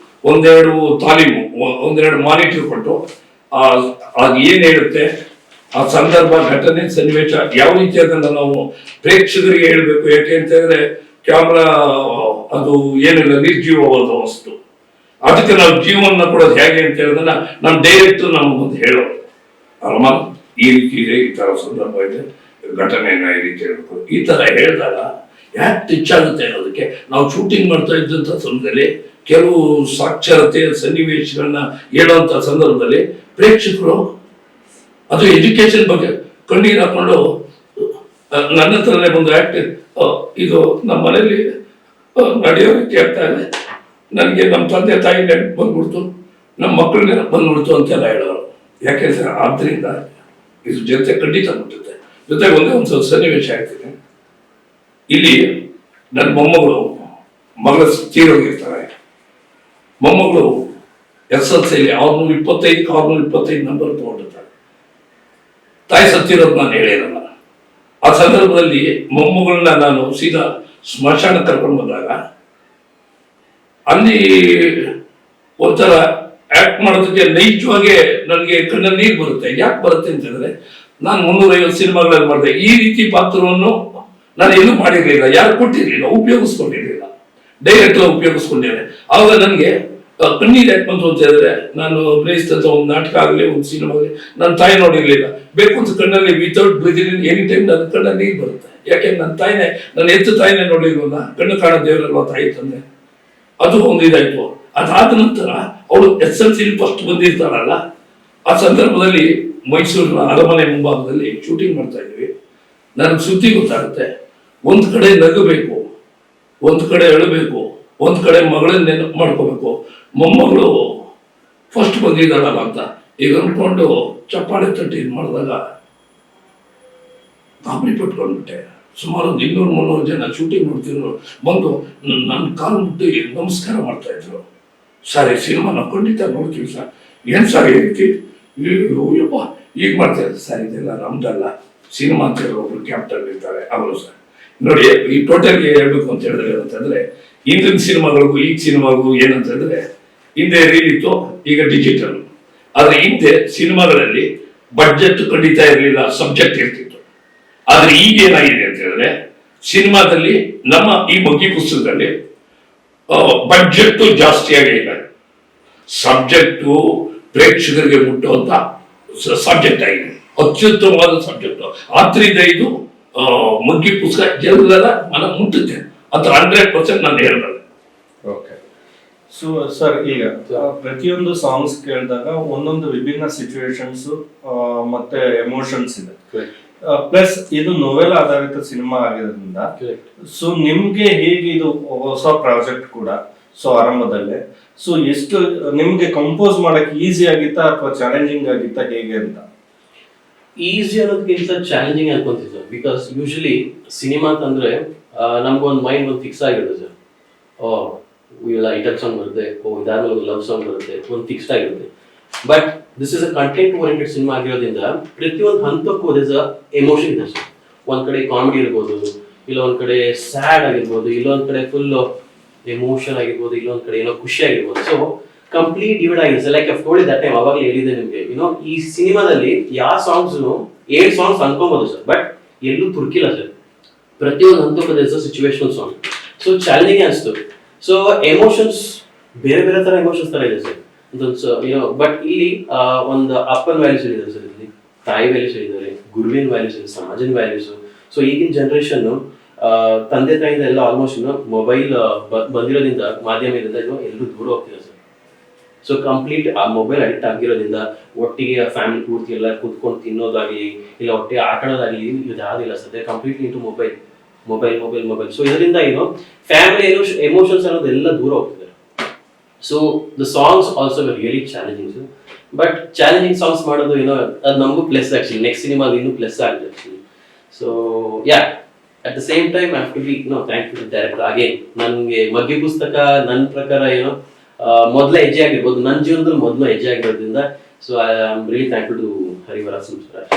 ಒಂದೆರಡು ತಾಲೀಮು, ಒಂದೆರಡು ಮಾನಿಟರ್ ಕೊಟ್ಟು ಅದು ಏನು ಹೇಳುತ್ತೆ, ಆ ಸಂದರ್ಭ, ಘಟನೆ, ಸನ್ನಿವೇಶ ಯಾವ ರೀತಿ ಅದನ್ನು ನಾವು ಪ್ರೇಕ್ಷಕರಿಗೆ ಹೇಳಬೇಕು. ಯಾಕೆ ಅಂತ ಹೇಳಿದ್ರೆ ಕ್ಯಾಮ್ರಾ ಅದು ಏನಿಲ್ಲ, ನಿರ್ಜೀವವಾದ ವಸ್ತು. ಅದಕ್ಕೆ ನಾವು ಜೀವನ ಕೊಡೋದು ಹೇಗೆ ಅಂತ ಹೇಳಿದ್ರೆ ನಮ್ಮ ಡೈರೆಕ್ಟರ್ ನಮಗೊಂದು ಹೇಳೋದು, ಅಲ್ಮ ಈ ರೀತಿ ಇದೆ, ಈ ತರ ಸಂದರ್ಭ ಇದೆ, ಘಟನೆಯನ್ನ ಈ ರೀತಿ ಹೇಳ್ಬೇಕು. ಈ ತರ ಹೇಳಿದಾಗ ಯಾಕೆ ಟಚ್ ಆಗುತ್ತೆ ಅನ್ನೋದಕ್ಕೆ, ನಾವು ಶೂಟಿಂಗ್ ಮಾಡ್ತಾ ಇದ್ದಂಥ ಸಮಯದಲ್ಲಿ ಕೆಲವು ಸಾಕ್ಷರತೆ ಸನ್ನಿವೇಶಗಳನ್ನ ಹೇಳುವಂತ ಸಂದರ್ಭದಲ್ಲಿ ಪ್ರೇಕ್ಷಕರು ಅದು ಎಜುಕೇಶನ್ ಬಗ್ಗೆ ಕಣ್ಣೀರು ಹಾಕೊಂಡು ನನ್ನ ಹತ್ರನೇ ಬಂದು ಇದು ನಮ್ಮ ಮನೆಯಲ್ಲಿ ನಡೆಯೋ ರೀತಿ ಆಗ್ತಾ ಇದೆ, ನನಗೆ ನಮ್ಮ ತಂದೆ ತಾಯಿ ನೆನಪು ಬಂದ್ಬಿಡ್ತು, ನಮ್ಮ ಮಕ್ಕಳು ನೆನಪು ಬಂದ್ಬಿಡ್ತು ಅಂತೆಲ್ಲ ಹೇಳೋರು. ಯಾಕೆಂದ್ರೆ ಆದ್ರಿಂದ ಇದು ಜೊತೆ ಖಂಡಿತ ಮುಟ್ಟುತ್ತೆ. ಜೊತೆಗೆ ಒಂದು ಸನ್ನಿವೇಶ ಆಗ್ತಿದೆ. ಇಲ್ಲಿ ನನ್ನ ಮಗಳ ತೀರೋಗಿರ್ತಾರೆ. ಮೊಮ್ಮಗಳು SSLC 625 ನಂಬರ್ ತಗೊಂಡಿರ್ತಾರೆ. ತಾಯಿ ಸತ್ತಿರೋದು ನಾನು ಹೇಳಿರಲ್ಲ. ಆ ಸಂದರ್ಭದಲ್ಲಿ ಮೊಮ್ಮಗಳನ್ನ ನಾನು ಸೀದಾ ಸ್ಮಶಾನ ಕರ್ಕೊಂಡು ಬಂದಾಗ ಅಲ್ಲಿ ಒಂಥರ ಆಕ್ಟ್ ಮಾಡೋದಕ್ಕೆ ನೈಜವಾಗಿ ನನಗೆ ಕಣ್ಣಲ್ಲಿ ನೀರು ಬರುತ್ತೆ. ಯಾಕೆ ಬರುತ್ತೆ ಅಂತ ಹೇಳಿದ್ರೆ, ನಾನು 350 ಸಿನಿಮಾಗಳಲ್ಲಿ ಮಾಡಿದೆ. ಈ ರೀತಿ ಪಾತ್ರವನ್ನು ನಾನು ಎಲ್ಲೂ ಮಾಡಿರ್ಲಿಲ್ಲ, ಯಾರು ಕೊಟ್ಟಿರ್ಲಿಲ್ಲ, ಉಪಯೋಗಿಸ್ಕೊಂಡಿರ್ಲಿಲ್ಲ. ಡೈರೆಕ್ಟ್ ಉಪಯೋಗಿಸ್ಕೊಂಡಿದ್ದೆ. ಆವಾಗ ನನಗೆ ಕಣ್ಣೀರು ಯಾಕೆ ಬಂತು ಅಂತ ಹೇಳಿದ್ರೆ, ನಾನು ಅಭಿನಯಿಸಿದಂಥ ಒಂದು ನಾಟಕ ಆಗಲಿ, ಒಂದು ಸಿನಿಮಾ ಆಗಲಿ, ನನ್ನ ತಾಯಿ ನೋಡಿರ್ಲಿಲ್ಲ. ಬೇಕು ಅಂತ ಕಣ್ಣಲ್ಲಿ ವಿತೌಟ್ ಬ್ರೀದಿಂಗ್ ಎನಿ ಟೈಮ್ ನನ್ನ ಕಣ್ಣಲ್ಲಿ ನೀರು ಬರುತ್ತೆ. ಯಾಕೆಂದ್ರೆ ನನ್ನ ತಾಯಿನೇ, ನನ್ನ ಎತ್ತು ತಾಯಿನೇ ನೋಡಿಲ್ವಲ್ಲ, ಕಣ್ಣು ಕಾಣೋ ದೇವರಲ್ವ ತಾಯಿ ತಂದೆ. ಅದು ಒಂದು ಇದಾಯ್ತು. ಅದಾದ ನಂತರ ಅವಳು SSLC ಫಸ್ಟ್ ಬಂದಿರ್ತಾಳಲ್ಲ, ಆ ಸಂದರ್ಭದಲ್ಲಿ ಮೈಸೂರಿನ ಅರಮನೆ ಮುಂಭಾಗದಲ್ಲಿ ಶೂಟಿಂಗ್ ಮಾಡ್ತಾ ಇದ್ವಿ. ನನಗೆ ಸುದ್ದಿ ಗೊತ್ತಾಗುತ್ತೆ, ಒಂದು ಕಡೆ ನಗಬೇಕು, ಒಂದು ಕಡೆ ಅಳಬೇಕು, ಒಂದು ಕಡೆ ಮಗಳನ್ನ ನೆನಪು ಮಾಡ್ಕೋಬೇಕು. ಮೊಮ್ಮಗಳು ಫಸ್ಟ್ ಬಂದಿದ್ದಾಳಲ್ಲ ಅಂತ ಈಗ ಅನ್ಕೊಂಡು ಚಪ್ಪಾಳೆ ತಟ್ಟಿ ಇದು ಮಾಡಿದಾಗ ಗಾಬರಿ ಪಟ್ಕೊಂಡ್ಬಿಟ್ಟೆ. ಸುಮಾರು 200-300 ಜನ ಶೂಟಿಂಗ್ ನೋಡ್ತಿದ್ರು, ಬಂದು ನನ್ನ ಕಾಲು ಮುಟ್ಟಿ ನಮಸ್ಕಾರ ಮಾಡ್ತಾ ಇದ್ರು. ಸರ್, ಈ ಸಿನಿಮಾ ನಾವು ಖಂಡಿತ ನೋಡ್ತೀವಿ ಸರ್. ಏನು ಸರ್ ಈ ರೀತಿ ಯಪ್ಪ ಈಗ ಮಾಡ್ತಾ ಇದ್ದಾರೆ ಸರ್, ಇದೆಲ್ಲ ನಮ್ದಲ್ಲ, ಸಿನಿಮಾ ಅಂತ ಹೇಳಿ ಒಬ್ರು ಕ್ಯಾಪ್ಟನ್ ಇರ್ತಾರೆ ಅವರು ಸರ್. ನೋಡಿ, ಈ ಟೋಟಲ್ಗೆ ಹೇಳ್ಬೇಕು ಅಂತ ಹೇಳಿದ್ರೆ ಏನಂತಂದ್ರೆ, ಹಿಂದಿನ ಸಿನಿಮಾಗಳಿಗೂ ಈಗ ಸಿನಿಮಾಗೂ ಏನಂತ ಹೇಳಿದ್ರೆ, ಹಿಂದೆ ರೀಲ್ ಇತ್ತು, ಈಗ ಡಿಜಿಟಲ್. ಆದ್ರೆ ಹಿಂದೆ ಸಿನಿಮಾಗಳಲ್ಲಿ ಬಡ್ಜೆಟ್ ಖಂಡಿತ ಇರಲಿಲ್ಲ, ಸಬ್ಜೆಕ್ಟ್ ಇರ್ತಿತ್ತು. ಆದ್ರೆ ಈಗ ಏನಾಗಿದೆ ಅಂತ ಹೇಳಿದ್ರೆ, ಸಿನಿಮಾದಲ್ಲಿ ನಮ್ಮ ಈ ಮಗ್ಗಿ ಪುಸ್ತಕದಲ್ಲಿ ಬಡ್ಜೆಟ್ ಜಾಸ್ತಿ ಆಗಿಲ್ಲ, ಸಬ್ಜೆಕ್ಟು ಪ್ರೇಕ್ಷಕರಿಗೆ ಮುಟ್ಟುವಂತ ಸಬ್ಜೆಕ್ಟ್ ಆಗಿದೆ, ಅತ್ಯುತ್ತಮವಾದ ಸಬ್ಜೆಕ್ಟ್. ಆದ್ರಿಂದ ಇದು ಮಗ್ಗಿ ಪುಸ್ತಕ ಎಲ್ಲರ ಮನ ಮುಟ್ಟುತ್ತೆ ಅದು 100% ನಾನು ಹೇಳ್ಬಲ್ಲೆ. ಓಕೆ. ಸೊ ಸರ್, ಈಗ ಪ್ರತಿಯೊಂದು ಸಾಂಗ್ಸ್ ಕೇಳಿದಾಗ ಒಂದೊಂದು ವಿಭಿನ್ನ ಸಿಚುವೇಶನ್ಸ್ ಮತ್ತೆ ಎಮೋಷನ್ಸ್ ಇದೆ. ಪ್ಲಸ್ ಇದು ನೋವೆಲ್ ಆಧಾರಿತ ಸಿನಿಮಾ ಆಗಿರೋದ್ರಿಂದ ಸೊ ನಿಮ್ಗೆ ಹೇಗೆ ಇದು ಹೊಸ ಪ್ರಾಜೆಕ್ಟ್ ಕೂಡ ಸೊ ಆರಂಭದಲ್ಲೇ ಸೊ ಎಷ್ಟು ನಿಮ್ಗೆ ಕಂಪೋಸ್ ಮಾಡಕ್ ಈಸಿ ಆಗಿತ್ತಾ ಅಥವಾ ಚಾಲೆಂಜಿಂಗ್ ಆಗಿತ್ತಾ ಹೇಗೆ ಅಂತ? ಈಸಿ ಅನ್ನೋದಕ್ಕಿಂತ ಚಾಲೆಂಜಿಂಗ್ ಅನ್ಕೊಂತೀವಿ ಸರ್. ಬಿಕಾಸ್ ಯೂಶಲಿ ಸಿನಿಮಾ ಅಂತಂದ್ರೆ ನಮ್ಗೊಂದು ಮೈಂಡ್ ಒಂದು ಫಿಕ್ಸ್ ಆಗಿರುತ್ತೆ ಸರ್. ಇವೆಲ್ಲ ಐಟಮ್ ಸಾಂಗ್ ಬರುತ್ತೆ, ಇದಾದ್ಮೇಲೆ ಒಂದು ಲವ್ ಸಾಂಗ್ ಬರುತ್ತೆ, ಒಂದು ಫಿಕ್ಸ್ಡ್ ಆಗಿರುತ್ತೆ. But this is a content oriented cinema ಆಗಿರೋದ್ರಿಂದ ಪ್ರತಿಯೊಂದು ಹಂತಕ್ಕೂ ದಿಸ್ ಎಮೋಷನ್ ಇದೆ ಸರ್. ಒಂದ್ ಕಡೆ ಕಾಮಿಡಿ ಇರ್ಬೋದು, ಇಲ್ಲ ಒಂದ್ ಕಡೆ ಸ್ಯಾಡ್ ಆಗಿರ್ಬೋದು, ಇಲ್ಲೊಂದ್ ಕಡೆ ಫುಲ್ ಎಮೋಷನ್ ಆಗಿರ್ಬೋದು, ಇಲ್ಲೊಂದ್ ಕಡೆ ಏನೋ ಖುಷಿ ಆಗಿರ್ಬೋದು. ಸೊ ಕಂಪ್ಲೀಟ್ ಡಿವೈಡ್ ಆಗಿದೆ. Like I told that time, ಅವಾಗಲೇ ಹೇಳಿದೆ ನಿಮಗೆ, ಈ ಸಿನಿಮಾದಲ್ಲಿ ಯಾವ ಸಾಂಗ್ಸ್ 8 ಸಾಂಗ್ಸ್ ಅನ್ಕೊಬೋದು ಸರ್, ಬಟ್ ಎಲ್ಲೂ ತುರ್ಕಿಲ್ಲ ಸರ್. ಪ್ರತಿಯೊಂದು ಹಂತಕ್ಕೂ ಸಿಚುವೇಶನಲ್ ಸಾಂಗ್. ಸೊ ಚಾಲೆಂಜಿಂಗ್ ಅನಿಸ್ತು. ಸೊ ಎಮೋಷನ್ಸ್ ಬೇರೆ ಬೇರೆ ತರ ಎಮೋಷನ್ಸ್ ತರ ಇದೆ ಸರ್. ಬಟ್ ಇಲ್ಲಿ ಒಂದು ಅಪ್ಪನ್ ವ್ಯಾಲ್ಯೂಸ್ ಹೇಳಿದ್ದಾರೆ ಸರ್, ಇಲ್ಲಿ ತಾಯಿ ವ್ಯಾಲ್ಯೂಸ್ ಹೇಳಿದ್ದಾರೆ, ಗುರುವಿನ ವ್ಯಾಲ್ಯೂಸ್ ಇದೆ, ಸಮಾಜದ ವ್ಯಾಲ್ಯೂಸ್. ಸೊ ಈಗಿನ ಜನರೇಷನ್ ತಂದೆ ತಾಯಿಯಿಂದ ಎಲ್ಲ ಆಲ್ಮೋಸ್ಟ್ ಮೊಬೈಲ್ ಬಂದಿರೋದ್ರಿಂದ, ಮಾಧ್ಯಮದಿಂದ ಎಲ್ಲರೂ ದೂರ ಹೋಗ್ತಿದೆ ಸರ್. ಸೊ ಕಂಪ್ಲೀಟ್ ಆ ಮೊಬೈಲ್ ಅಡಿಕ್ಟ್ ಆಗಿರೋದ್ರಿಂದ ಒಟ್ಟಿಗೆ ಫ್ಯಾಮಿಲಿ ಪೂರ್ತಿ ಎಲ್ಲ ಕೂತ್ಕೊಂಡು ತಿನ್ನೋದಾಗ್ಲಿ, ಇಲ್ಲ ಒಟ್ಟಿಗೆ ಆಟ ಆಡೋದಾಗ್ಲಿ, ಇದು ಯಾವುದಿಲ್ಲ sir. Completely into mobile. So ಇದರಿಂದ ಫ್ಯಾಮಿಲಿ ಎಮೋಷನ್ಸ್ ಅನ್ನೋದೆಲ್ಲ ದೂರ ಹೋಗ್ತಿದೆ. So the songs also really challenging sir. But challenging songs ಮಾಡೋದು ಅದು ನಮಗೂ ಪ್ಲಸ್ ಆಕ್ಚುಲಿ. ನೆಕ್ಸ್ಟ್ ಸಿನಿಮಾ ಇನ್ನೂ ಪ್ಲಸ್ ಆಗಿದೆ actually. So yeah, at the same time I have to be thankful to director. ಹಾಗೆ ನನಗೆ ಮಗ್ಗಿ ಪುಸ್ತಕ ನನ್ನ ಪ್ರಕಾರ ಮೊದಲ ಹೆಜ್ಜೆ ಆಗಿರ್ಬೋದು, ನನ್ನ ಜೀವನದಲ್ಲಿ ಮೊದಲು ಹೆಜ್ಜೆ ಆಗಿರೋದ್ರಿಂದ. So I am really thankful to Harivaraj sir.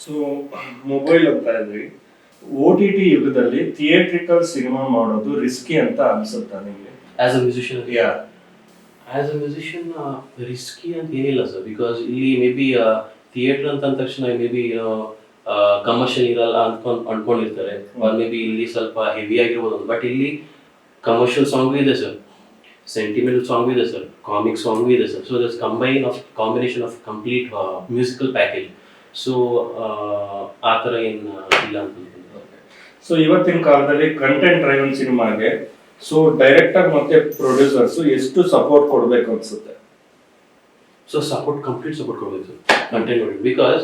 So mobile ಅಂತ ಇದ್ರಿ, OTT ಯುಗದಲ್ಲಿ ಥಿಯೇಟ್ರಿಕಲ್ ಸಿನಿಮಾ ಮಾಡೋದು ರಿಸ್ಕಿ ಅಂತ ಅನ್ಸುತ್ತಾ ನಿಮಗೆ? ಆಸ್ ಅ ಮ್ಯೂಸಿಷಿಯನ್, ರಿಸ್ಕಿ ಅಂತ ಏನಿಲ್ಲ ಸರ್. ಬಿಕಾಸ್ ಇಲ್ಲಿ ಮೇ ಬಿ ಥಿಯೇಟರ್ ಅಂತ ಅಂದ ತಕ್ಷಣ ಮೇ ಬಿ ಕಮರ್ಷಿಯಲ್ ಇರಲ್ಲ ಅನ್ಕೊಂಡಿರ್ತಾರೆ, ಮೇ ಬಿ ಇಲ್ಲಿ ಸ್ವಲ್ಪ ಹೆವಿ ಆಗಿರ್ಬೋದು. ಬಟ್ ಇಲ್ಲಿ ಕಮರ್ಷಿಯಲ್ ಸಾಂಗ್ ಇದೆ ಸರ್, ಸೆಂಟಿಮೆಂಟಲ್ ಸಾಂಗ್ ಇದೆ ಸರ್, ಕಾಮಿಕ್ ಸಾಂಗ್ ಇದೆ sir. So that's combination of complete musical package. So ಆ ಥರ ಏನು ಇಲ್ಲ ಅಂತ. ಸೊ ಇವತ್ತಿನ ಕಾಲದಲ್ಲಿ ಕಂಟೆಂಟ್ ಡ್ರೈವನ್ ಸಿನಿಮಾಗೆ ಸೊ ಡೈರೆಕ್ಟರ್ ಮತ್ತೆ ಪ್ರೊಡ್ಯೂಸರ್ಸ್ ಎಷ್ಟು ಸಪೋರ್ಟ್ ಕೊಡ್ಬೇಕು ಅನ್ಸುತ್ತೆ? ಸೊ ಕಂಪ್ಲೀಟ್ ಸಪೋರ್ಟ್ ಕೊಡ್ಬೇಕು ಸರ್ ಕಂಟೆಂಟ್ ನೋಡಿ. ಬಿಕಾಸ್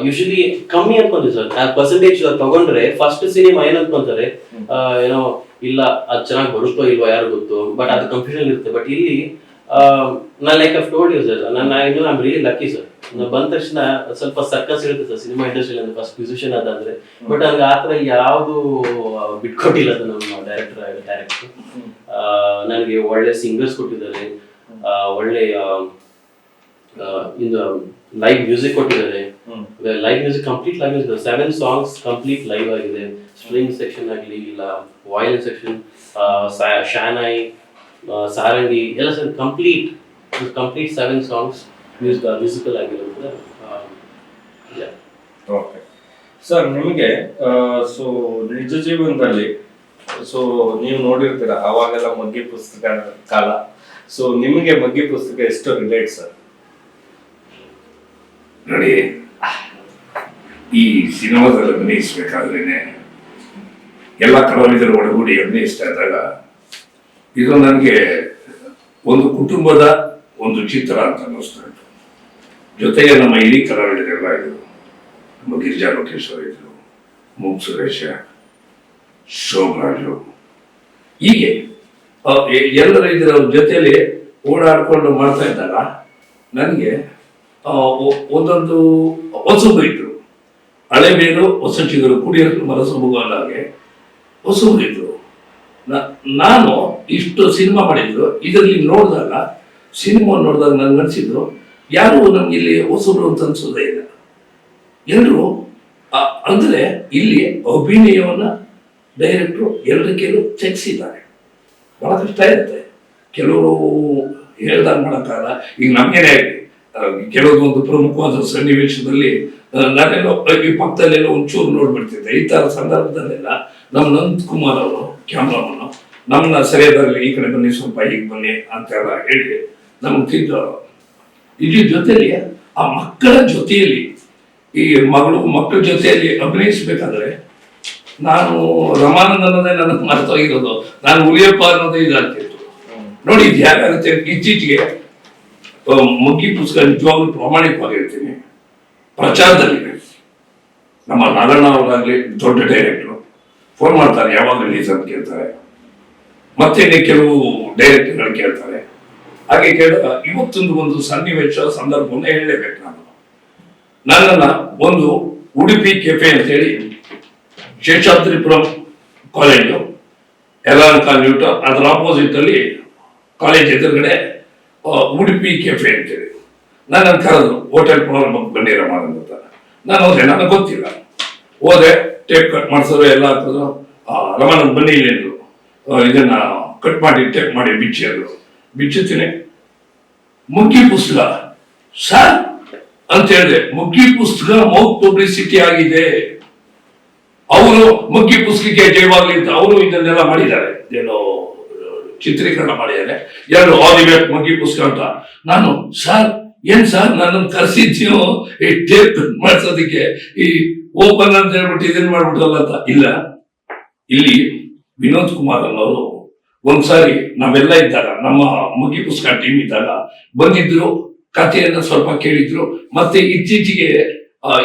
ಯೂಶಲಿ ಕಮ್ಮಿ ಅನ್ಕೊಂತೀವಿ ಸರ್. ಪರ್ಸೆಂಟೇಜ್ ತಗೊಂಡ್ರೆ ಫಸ್ಟ್ ಸಿನಿಮಾ ಏನ್ ಅನ್ಕೊಂತಾರೆ, ಇಲ್ಲ ಅದು ಚೆನ್ನಾಗಿ ಬರುತ್ತೋ ಇಲ್ವೋ ಯಾರು ಗೊತ್ತು, ಬಟ್ ಅದು ಕನ್ಫ್ಯೂಷನ್ ಇರುತ್ತೆ. ಬಟ್ ಇಲ್ಲಿ ನಾನು like I told you sir, I really lucky sir. ಬಂದ ತಕ್ಷಣ ಸ್ವಲ್ಪ ಸರ್ಕಸ್ ಇರುತ್ತೆ ಸರ್ ಸಿನಿಮಾ ಇಂಡಸ್ಟ್ರಿ ಅಂದ್ರೆ, ಫಸ್ಟ್ ಮ್ಯೂಸಿಷಿಯನ್ ಅದಾದ್ರೆ. ಬಟ್ ನಂಗೆ ಆ ಥರ ಯಾವುದು ಬಿಟ್ಕೊಟ್ಟಿಲ್ಲ ಅದು ನಮ್ಮ ಡೈರೆಕ್ಟರ್. ನನಗೆ ಒಳ್ಳೆ ಸಿಂಗರ್ಸ್ ಕೊಟ್ಟಿದ್ದಾರೆ, ಒಳ್ಳೆ ಇಂದು ಲೈವ್ ಮ್ಯೂಸಿಕ್ ಕೊಟ್ಟಿದ್ದಾರೆ. Live music, complete live music, 7 songs complete live ಆಗಿದೆ. ಸ್ಟ್ರಿಂಗ್ ಸೆಕ್ಷನ್ ಆಗಲಿ, ಇಲ್ಲ ವಾಯಲಿನ್ ಸೆಕ್ಷನ್, ಶಾನೈ, ಸಾರಂಗಿ ಎಲ್ಲ ಸರ್ ಕಂಪ್ಲೀಟ್ 7 ಸಾಂಗ್ಸ್ ಮ್ಯೂಸಿಕಲ್ ಆಗಿರುತ್ತೆ. ಓಕೆ ಸರ್, ನಿಮಗೆ ಸೊ ನಿಜ ಜೀವನದಲ್ಲಿ ಸೊ ನೀವು ನೋಡಿರ್ತೀರ ಅವಾಗೆಲ್ಲ ಮಗ್ಗಿ ಪುಸ್ತಕ ಕಾಲ. ಸೊ ನಿಮಗೆ ಮಗ್ಗಿ ಪುಸ್ತಕ ಎಷ್ಟು ರಿಲೇಟ್ ಸರ್? ನೋಡಿ, ಈ ಸಿನಿಮಾದಲ್ಲಿ ಅಭಿನಯಿಸ್ಬೇಕಾದ್ರೇನೆ ಎಲ್ಲ ಕಲಾವಿದರು ಒಳಗೂಡಿ ಅಭಿನಯಿಸ್ತಾ ಇದ್ದಾಗ ಇದು ನನಗೆ ಒಂದು ಕುಟುಂಬದ ಒಂದು ಚಿತ್ರ ಅಂತ ಅನ್ನಿಸ್ತಾ ಇತ್ತು. ಜೊತೆಗೆ ನಮ್ಮ ಇಡೀ ಕಲಾವಿದರೆಲ್ಲ ಇದ್ರು. ನಮ್ಮ ಗಿರಿಜಾ ಲೋಕೇಶ್ವರ ಇದ್ರು, ಮೂಗ್ ಸುರೇಶ, ಶೋಭರಾಜು, ಹೀಗೆ ಎಲ್ಲರ ಇದರ ಜೊತೆಯಲ್ಲಿ ಓಡಾಡ್ಕೊಂಡು ಮಾಡ್ತಾ ಇದ್ದಾಗ ನನಗೆ ಒಂದೊಂದು ಹೊಸಬು ಇದ್ರು. ಹಳೆ ಬೇರು ಹೊಸ ಚಿಗುರು ಕುಡಿಯೋದು ಮನಸ್ಸು ಹೊಸಬು ಇದ್ರು. ನಾನು ಇಷ್ಟು ಸಿನಿಮಾ ಮಾಡಿದ್ರು, ಇದರಲ್ಲಿ ನೋಡಿದಾಗ ಸಿನಿಮಾ ನೋಡಿದಾಗ ನನ್ಗೆ ಅನಿಸಿದ್ರು ಯಾರು ನಮ್ಗೆ ಇಲ್ಲಿ ಹೊಸಬರು ಅಂತ ಅನ್ಸೋದೇ ಇಲ್ಲ. ಎಲ್ಲರೂ ಅಂದ್ರೆ ಇಲ್ಲಿ ಅಭಿನಯವನ್ನ ಡೈರೆಕ್ಟ್ರು ಎಲ್ಲರಿಗೂ ಚೆಕ್ಸಿದ್ದಾರೆ. ಬಹಳ ಕಷ್ಟ ಇರುತ್ತೆ, ಕೆಲವರು ಹೇಳ್ದಾಗ ಮಾಡೋಕ್ಕಾಗಲ್ಲ. ಈಗ ನಮ್ಗೇನೆ ಕೆಲವೊಂದು ಪ್ರಮುಖವಾದ ಸನ್ನಿವೇಶದಲ್ಲಿ ನಾನೆಲ್ಲೋ ಈ ಪಕ್ಕದಲ್ಲೆಲ್ಲ ಒಂಚೂರು ನೋಡ್ಬಿಡ್ತಿದ್ದೆ. ಈ ತರ ಸಂದರ್ಭದಲ್ಲೆಲ್ಲ ನಮ್ಮ ನಂದ್ ಕುಮಾರ್ ಅವರು ಕ್ಯಾಮ್ರಾಮನ್ ನಮ್ಮನ್ನ ಸರಿಯಾದಲ್ಲಿ ಈ ಕಡೆ ಬನ್ನಿ, ಸ್ವಲ್ಪ ಹೀಗೆ ಬನ್ನಿ ಅಂತೆಲ್ಲ ಹೇಳಿ ನಮ್ಗೆ ತಿದ್ದವರು. ಇದ್ರ ಜೊತೆಯಲ್ಲಿ ಆ ಮಕ್ಕಳ ಜೊತೆಯಲ್ಲಿ, ಈ ಮಕ್ಕಳ ಜೊತೆಯಲ್ಲಿ ಅಭಿನಯಿಸ್ಬೇಕಾದ್ರೆ ನಾನು ರಮಾನಂದ್ ಅನ್ನೋದೇ ನನಗೆ ಮರ್ತೋಗಿರೋದು, ನಾನು ಹುಲಿಯಪ್ಪ ಅನ್ನೋದೇ ಇದಾಗ್ತಿತ್ತು. ನೋಡಿ ಇದು ಹೇಗಾಗುತ್ತೆ ಇತ್ತೀಚೆಗೆ ಮುಗ್ಗಿ ಪುಸ್ತಕ ನಿಜವಾಗ್ಲೂ ಪ್ರಾಮಾಣಿಕವಾಗಿ ಹೇಳ್ತೀನಿ, ಪ್ರಚಾರದಲ್ಲಿದೆ. ನಮ್ಮ ನಾಗಣ್ಣ ಅವರಾಗ್ಲಿ ದೊಡ್ಡ ಡೈರೆಕ್ಟ್ರು ಫೋನ್ ಮಾಡ್ತಾರೆ, ಯಾವಾಗ ರಿಲೀಸ್ ಅಂತ ಕೇಳ್ತಾರೆ. ಮತ್ತೆ ಕೆಲವು ಡೈರೆಕ್ಟರ್ಗಳು ಕೇಳ್ತಾರೆ. ಹಾಗೆ ಕೇಳಿದಾಗ ಇವತ್ತೊಂದು ಒಂದು ಸನ್ನಿವೇಶ ಸಂದರ್ಭವನ್ನು ಹೇಳಲೇಬೇಕು. ನನ್ನನ್ನ ಒಂದು ಉಡುಪಿ ಕೆಫೆ ಅಂತೇಳಿ ಶೇಷಾದ್ರಿಪುರಂ ಕಾಲೇಜು, ಯಲಹಂಕ ನ್ಯೂಟನ್, ಅದರ ಆಪೋಸಿಟ್ ಅಲ್ಲಿ ಕಾಲೇಜ್ ಎದುರುಗಡೆ ಉಡುಪಿ ಕೆಫೆ ಅಂತೇಳಿ ನನ್ನನ್ನು ಕರೆದು ಹೋಟೆಲ್ ಬನ್ನಿ ರಮಾನಂದ್ ಅಂತ. ನಾನು ಹೋದೆ, ನನಗೆ ಗೊತ್ತಿಲ್ಲ. ಹೋದೆ, ಟೇಪ್ ಕಟ್ ಮಾಡಿಸೋರು ಎಲ್ಲ ಹಾಕಿದ್ರು. ರಮಾನಂದ್ ಬನ್ನಿ ಇಲ್ಲಿಂದ್ರು, ಇದನ್ನ ಕಟ್ ಮಾಡಿ ಟೇಪ್ ಮಾಡಿ ಬಿಚ್ಚಿ ಅಂದ್ರು. ಬಿಚ್ಚುತ್ತೀನಿ, ಮುಗ್ಗಿ ಪುಸ್ತಕ ಸರ್ ಅಂತ ಹೇಳಿದೆ. ಮುಗ್ಗಿ ಪುಸ್ತಕ ಮೌತ್ ಪಬ್ಲಿಸಿಟಿ ಆಗಿದೆ, ಅವರು ಮುಗ್ಗಿ ಪುಸ್ತಕಕ್ಕೆ ಜಯವಾಗ್ಲಿ ಅಂತ ಅವರು ಇದನ್ನೆಲ್ಲ ಮಾಡಿದ್ದಾರೆ, ಏನೋ ಚಿತ್ರೀಕರಣ ಮಾಡಿದ್ದಾರೆ, ಎರಡು ಆದಿವ್ಯಾಪ್ ಮುಗ್ಗಿ ಪುಸ್ತಕ ಅಂತ. ನಾನು ಸರ್ ಏನ್ ಸರ್ ನನ್ನನ್ನು ಕರೆಸಿದ್ದೀನೋ ಈ ಟೇಪ್ ಮಾಡಿಸೋದಕ್ಕೆ, ಈ ಓಪನ್ ಅಂತ ಹೇಳ್ಬಿಟ್ಟು ಇದನ್ನ ಮಾಡ್ಬಿಟ್ಟಲ್ಲ ಅಂತ. ಇಲ್ಲ, ಇಲ್ಲಿ ವಿನೋದ್ ಕುಮಾರ್ ಅನ್ನೋರು ಒಂದ್ಸಾರಿ ನಾವೆಲ್ಲ ಇದ್ದಾಗ, ನಮ್ಮ ಮುಗ್ಗಿ ಪುಸ್ತಕ ಟೀಮ್ ಇದ್ದಾಗ ಬಂದಿದ್ರು, ಕಥೆಯನ್ನ ಸ್ವಲ್ಪ ಕೇಳಿದ್ರು. ಮತ್ತೆ ಇತ್ತೀಚೆಗೆ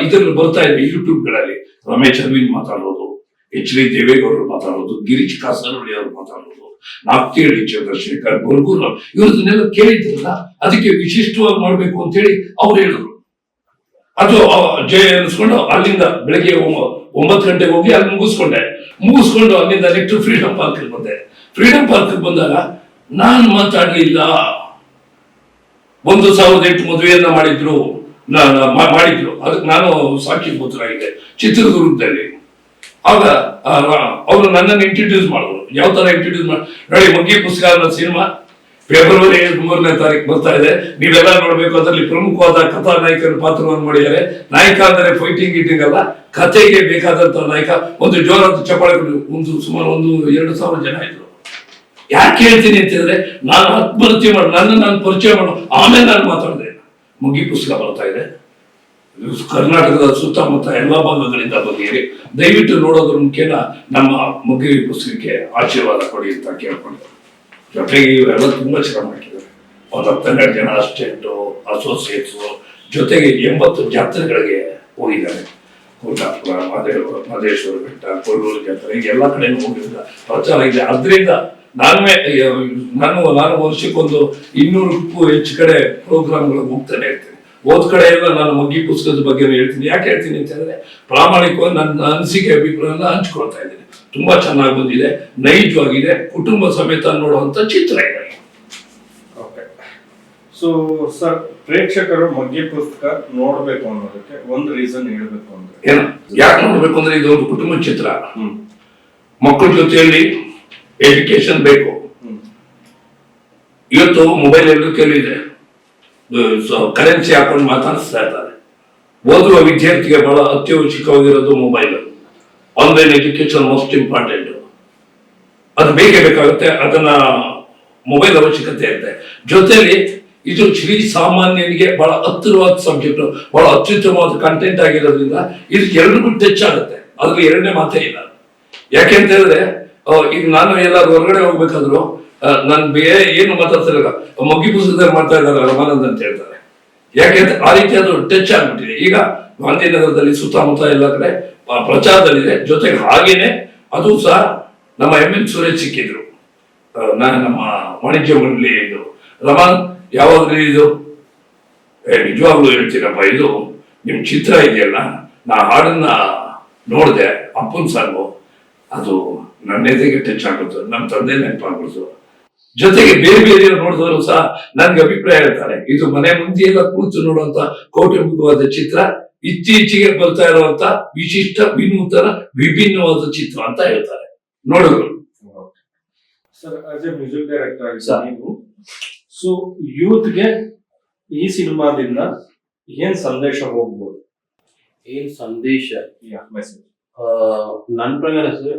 ಇದ್ರಲ್ಲಿ ಬರ್ತಾ ಇದೆ ಯೂಟ್ಯೂಬ್ಗಳಲ್ಲಿ ರಮೇಶ್ ಅರವಿಂದ್ ಮಾತಾಡೋದು, ಎಚ್ ಡಿ ದೇವೇಗೌಡರು ಮಾತಾಡೋದು, ಗಿರೀಶ್ ಕಾಸರವಳ್ಳಿ ಅವರು ಮಾತಾಡೋದು, ನಾಗ್ತಿಹಳ್ಳಿ ಚಂದ್ರಶೇಖರ್, ಬುರ್ಗೂರ್, ಇವ್ರದನ್ನೆಲ್ಲ ಕೇಳಿದ್ರಲ್ಲ, ಅದಕ್ಕೆ ವಿಶಿಷ್ಟವಾಗಿ ಮಾಡ್ಬೇಕು ಅಂತ ಹೇಳಿ ಅವ್ರು ಹೇಳಿದ್ರು. ಅದು ಜಯ ಅನಿಸ್ಕೊಂಡು ಅಲ್ಲಿಂದ ಬೆಳಗ್ಗೆ 9 ಗಂಟೆಗೆ ಹೋಗಿ ಅಲ್ಲಿ ಮುಗಿಸ್ಕೊಂಡು ಅಲ್ಲಿಂದ ನೆಕ್ಸ್ಟ್ ಫ್ರೀಡಂ ಪಾರ್ಕ್ ಬಂದೆ. ಫ್ರೀಡಂ ಪಾರ್ಕ್ ಬಂದಾಗ ನಾನು ಮಾತಾಡ್ಲಿಲ್ಲ. 1008 ಮದುವೆಯನ್ನ ಮಾಡಿದ್ರು, ಅದಕ್ಕೆ ನಾನು ಸಾಕ್ಷಿಭೂತರಾಗಿದ್ದೆ ಚಿತ್ರದುರ್ಗದಲ್ಲಿ. ಆಗ ಅವರು ನನ್ನನ್ನು ಇಂಟ್ರೊಡ್ಯೂಸ್ ಮಾಡಿದ್ರು. ಯಾವ ತರ ಇಂಟ್ರೊಡ್ಯೂಸ್ ಮಾಡಿ, ನೋಡಿ ಮುಗ್ಗಿ ಪುಸ್ತಕ ಅನ್ನೋ ಸಿನಿಮಾ ಫೆಬ್ರವರಿ 3ನೇ ತಾರೀಕು ಬರ್ತಾ ಇದೆ, ನೀವೆಲ್ಲ ನೋಡ್ಬೇಕು. ಅದರಲ್ಲಿ ಪ್ರಮುಖವಾದ ಕಥಾ ನಾಯಕನ ಪಾತ್ರವನ್ನು ಮಾಡಿದ್ದಾರೆ. ನಾಯಕ ಅಂದರೆ ಫೈಟಿಂಗ್ ಗೀಟಿಂಗ್ ಅಲ್ಲ, ಕಥೆಗೆ ಬೇಕಾದಂತ ನಾಯಕ. ಒಂದು ಜೋರಾದ ಚಪ್ಪಾಳೆ, ಸುಮಾರು 1-2 ಸಾವಿರ ಜನ ಇದ್ರು. ಯಾಕೆ ಹೇಳ್ತೀನಿ ಅಂತ ಹೇಳಿದ್ರೆ, ನಾನು ಆತ್ಮಹತ್ಯೆ ಮಾಡಿ ನಾನು ಪರಿಚಯ ಮಾಡು, ಆಮೇಲೆ ನಾನು ಮಾತಾಡಿದೆ. ಮುಗ್ಗಿ ಪುಸ್ತಕ ಬರ್ತಾ ಇದೆ, ಕರ್ನಾಟಕದ ಸುತ್ತಮುತ್ತ ಎಲ್ಲ ಭಾಗಗಳಿಂದ ಬಂದಿರಿ, ದಯವಿಟ್ಟು ನೋಡೋದ್ರ ಮುಖೇನ ನಮ್ಮ ಮುಗ್ಗಿ ಪುಸ್ತಕಕ್ಕೆ ಆಶೀರ್ವಾದ ಕೊಡಿ ಅಂತ ಕೇಳ್ಕೊಂಡೆ. ಜೊತೆಗೆ ಇವರೆಲ್ಲ ತುಂಬಾ ಶ್ರಮ ಹಾಕಿದ್ದಾರೆ. ಒಂದು 12 ಜನ ಅಸಿಸ್ಟೆಂಟು, ಅಸೋಸಿಯೇಟ್ಸು, ಜೊತೆಗೆ 80 ಜಾತ್ರೆಗಳಿಗೆ ಹೋಗಿದ್ದಾರೆ. ಕೋಟಾಪುರ, ಮಹದೇಶ್ವರ ಬೆಟ್ಟ, ಕೊಲ್ಲೂರು ಜಾತ್ರೆ, ಎಲ್ಲ ಕಡೆ ಹೋಗಿದ್ದಾರೆ, ಪ್ರಚಾರ ಇದೆ. ಅದರಿಂದ ನಾನು ವರ್ಷಕ್ಕೊಂದು 200ಕ್ಕೂ ಹೆಚ್ಚು ಕಡೆ ಪ್ರೋಗ್ರಾಮ್ಗಳಿಗೆ ಹೋಗ್ತಾನೆ ಇರ್ತೀನಿ. ಹೋದ ಕಡೆ ಎಲ್ಲ ನಾನು ಮುಗ್ಗಿ ಪುಸ್ತಕದ ಬಗ್ಗೆ ಹೇಳ್ತೀನಿ. ಯಾಕೆ ಹೇಳ್ತೀನಿ ಅಂತ ಹೇಳಿದ್ರೆ, ಪ್ರಾಮಾಣಿಕವಾಗಿ ನನ್ನ ಅನಿಸಿಕೆ ಅಭಿಪ್ರಾಯನ ಹಂಚ್ಕೊಳ್ತಾ ಇದ್ದೀನಿ. ತುಂಬಾ ಚೆನ್ನಾಗಿ ಬಂದಿದೆ, ನೈಜವಾಗಿದೆ, ಕುಟುಂಬ ಸಮೇತ ನೋಡುವಂತ ಚಿತ್ರ ಇದೆ. ಸೊ ಸರ್, ಪ್ರೇಕ್ಷಕರು ಮುಗ್ಗಿ ಪುಸ್ತಕ ನೋಡ್ಬೇಕು ಅನ್ನೋದಕ್ಕೆ ಒಂದು ರೀಸನ್ ಹೇಳ್ಬೇಕು ಅಂದ್ರೆ ಏನು, ಯಾಕೆ ನೋಡ್ಬೇಕು ಅಂದ್ರೆ ಇದು ಒಂದು ಕುಟುಂಬ ಚಿತ್ರ. ಮಕ್ಕಳ ಜೊತೆಯಲ್ಲಿ ಎಜುಕೇಶನ್ ಬೇಕು. ಇವತ್ತು ಮೊಬೈಲ್ ಎಲ್ಲರ ಕೈಲಿ ಇದೆ, ಕರೆನ್ಸಿ ಹಾಕೊಂಡು ಮಾತಾಡಿಸ್ತಾ ಇದ್ದಾರೆ. ಓದುವ ವಿದ್ಯಾರ್ಥಿಗೆ ಬಹಳ ಅತ್ಯವಶ್ಯಕವಾಗಿರೋದು mobile. Online education most important, ಅದು ಬೇಕೇ ಬೇಕಾಗುತ್ತೆ. ಅದನ್ನ ಮೊಬೈಲ್ ಅವಶ್ಯಕತೆ ಇರುತ್ತೆ. ಜೊತೆಲಿ ಇದು ಶ್ರೀ ಸಾಮಾನ್ಯನಿಗೆ ಬಹಳ ಹತ್ತಿರವಾದ ಸಬ್ಜೆಕ್ಟ್, ಬಹಳ ಅತ್ಯುತ್ತಮವಾದ ಕಂಟೆಂಟ್ ಆಗಿರೋದ್ರಿಂದ ಇದು ಎಲ್ರಿಗೂ ಟಚ್ ಆಗುತ್ತೆ. ಅದ್ರಲ್ಲಿ ಎರಡನೇ ಮಾತೇ ಇಲ್ಲ. ಯಾಕೆಂತ ಹೇಳಿದ್ರೆ, ಈಗ ನಾನು ಎಲ್ಲಾರು ಹೊರಗಡೆ ಹೋಗ್ಬೇಕಾದ್ರು ನಾನು ಬೇರೆ ಏನು ಮಾತಾಡ್ತಿರಲ್ಲ, ಮುಗ್ಗಿ ಪುಸ್ತಕದಲ್ಲಿ ಮಾಡ್ತಾ ಇದ್ದಾರೆ ರಮಾನಂದ್ ಅಂತ ಹೇಳ್ತಾರೆ. ಯಾಕೆಂದ್ರೆ ಆ ರೀತಿ ಅದು ಟಚ್ ಆಗ್ಬಿಟ್ಟಿದೆ. ಈಗ ಗಾಂಧಿನಗರದಲ್ಲಿ ಸುತ್ತಮುತ್ತ ಎಲ್ಲ ಕಡೆ ಪ್ರಚಾರದಲ್ಲಿದೆ. ಜೊತೆಗೆ ಹಾಗೇನೆ ಅದು ಸಹ ನಮ್ಮ MN ಸುರೇಶ್ ಸಿಕ್ಕಿದ್ರು, ನಮ್ಮ ವಾಣಿಜ್ಯ ಮಂಡಳಿ ಇದು. ರಮಾನ್ ಯಾವಾಗ್ಲೂ ಇದು ನಿಜವಾಗ್ಲೂ ಹೇಳ್ತೀರಪ್ಪ, ಇದು ನಿಮ್ ಚಿತ್ರ ಇದೆಯಲ್ಲ, ನಾ ಹಾಡನ್ನ ನೋಡಿದೆ, ಅಪ್ಪನ್ ಸಾಂಗು, ಅದು ನನ್ನ ಎದೆಗೆ ಟಚ್ ಆಗುತ್ತೆ, ನಮ್ಮ ತಂದೆ ನೆನಪಾಗ್ಬಿಡ್ತು. ಜೊತೆಗೆ ಬೇರೆ ಬೇರೆ ನೋಡಿದವರು ಸಹ ನನ್ಗೆ ಅಭಿಪ್ರಾಯ ಹೇಳ್ತಾರೆ, ಇದು ಮನೆ ಮುಂದೆಯೆಲ್ಲ ಕೂತು ನೋಡುವಂತ ಕೌಟುಂಬಿಕವಾದ ಚಿತ್ರ, ಇತ್ತೀಚೆಗೆ ಬರ್ತಾ ಇರುವಂತ ವಿಶಿಷ್ಟ, ವಿನೂತನ, ವಿಭಿನ್ನವಾದ ಚಿತ್ರ ಅಂತ ಹೇಳ್ತಾರೆ ನೋಡಿದ್ರು. Sir, as A music director ಆಗಿ ನೀವು, ಸೊ ಯೂತ್ಗೆ ಈ ಸಿನಿಮಾದಿಂದ ಏನ್ ಸಂದೇಶ ಹೋಗ್ಬೋದು? ಏನ್ ಸಂದೇಶ? ಮೆಸೇಜ್ ನನ್ನ ಪ್ರಕಾರ ಸರ್,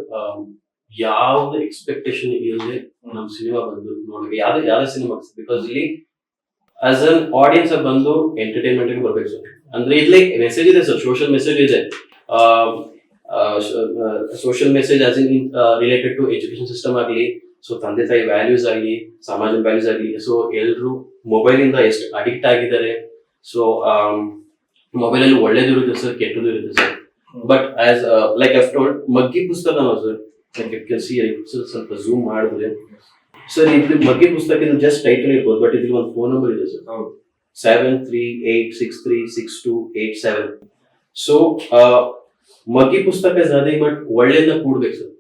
ಯಾವ್ದು ಎಕ್ಸ್ಪೆಕ್ಟೇಷನ್ ಇಲ್ಲದೆ ನಮ್ ಸಿನಿಮಾ ಬಂದು ನೋಡಿ, ಯಾವ್ದೇ ಸಿನಿಮಾ, ಬಿಕಾಸ್ ಇಲ್ಲಿ ಆಸ್ ಅನ್ ಆಡಿಯನ್ಸ್ ಬಂದು ಎಂಟರ್ಟೈನ್ಮೆಂಟ್ ಬರ್ಬೇಕು ಸರ್. ಅಂದ್ರೆ ಇಲ್ಲಿ ಮೆಸೇಜ್ ಇದೆ ಸರ್, ಸೋಷಿಯಲ್ ಮೆಸೇಜ್ ಇದೆ. Social message as in related to education system ಆಗಲಿ, ಸೊ ತಂದೆ ತಾಯಿ ವ್ಯಾಲ್ಯೂಸ್ ಆಗಲಿ, ಸಮಾಜದ ವ್ಯಾಲ್ಯೂಸ್ ಆಗಲಿ, ಸೊ ಎಲ್ಲರೂ ಮೊಬೈಲ್ ಇಂದ ಎಷ್ಟು ಅಡಿಕ್ಟ್ ಆಗಿದ್ದಾರೆ. ಸೊ ಮೊಬೈಲ್ ಅಲ್ಲಿ ಒಳ್ಳೇದು ಇರುತ್ತೆ ಸರ್, ಕೆಟ್ಟದ್ದು ಇರುತ್ತೆ sir. But as like I told, ಮಗ್ಗಿ ಪುಸ್ತಕ ಸರ್, ಸ್ವಲ್ಪ ಝೂಮ್ ಮಾಡಿದ್ರೆ ಸರ್, ಇದು ಮಗ್ಗಿ ಪುಸ್ತಕ ಜಸ್ಟ್ ಟೈಟಲ್ ಇರ್ಬೋದು, ಬಟ್ ಇದ್ರಲ್ಲಿ ಒಂದು ಫೋನ್ ನಂಬರ್ ಇದೆ ಸರ್, 7386362887. ಸೊ ಮಗ್ಗಿ ಪುಸ್ತಕ ಇಸ್ ನಥಿಂಗ್ ಬಟ್ ಒಳ್ಳೇದನ್ನ ಕೂಡ್ಬೇಕು ಸರ್,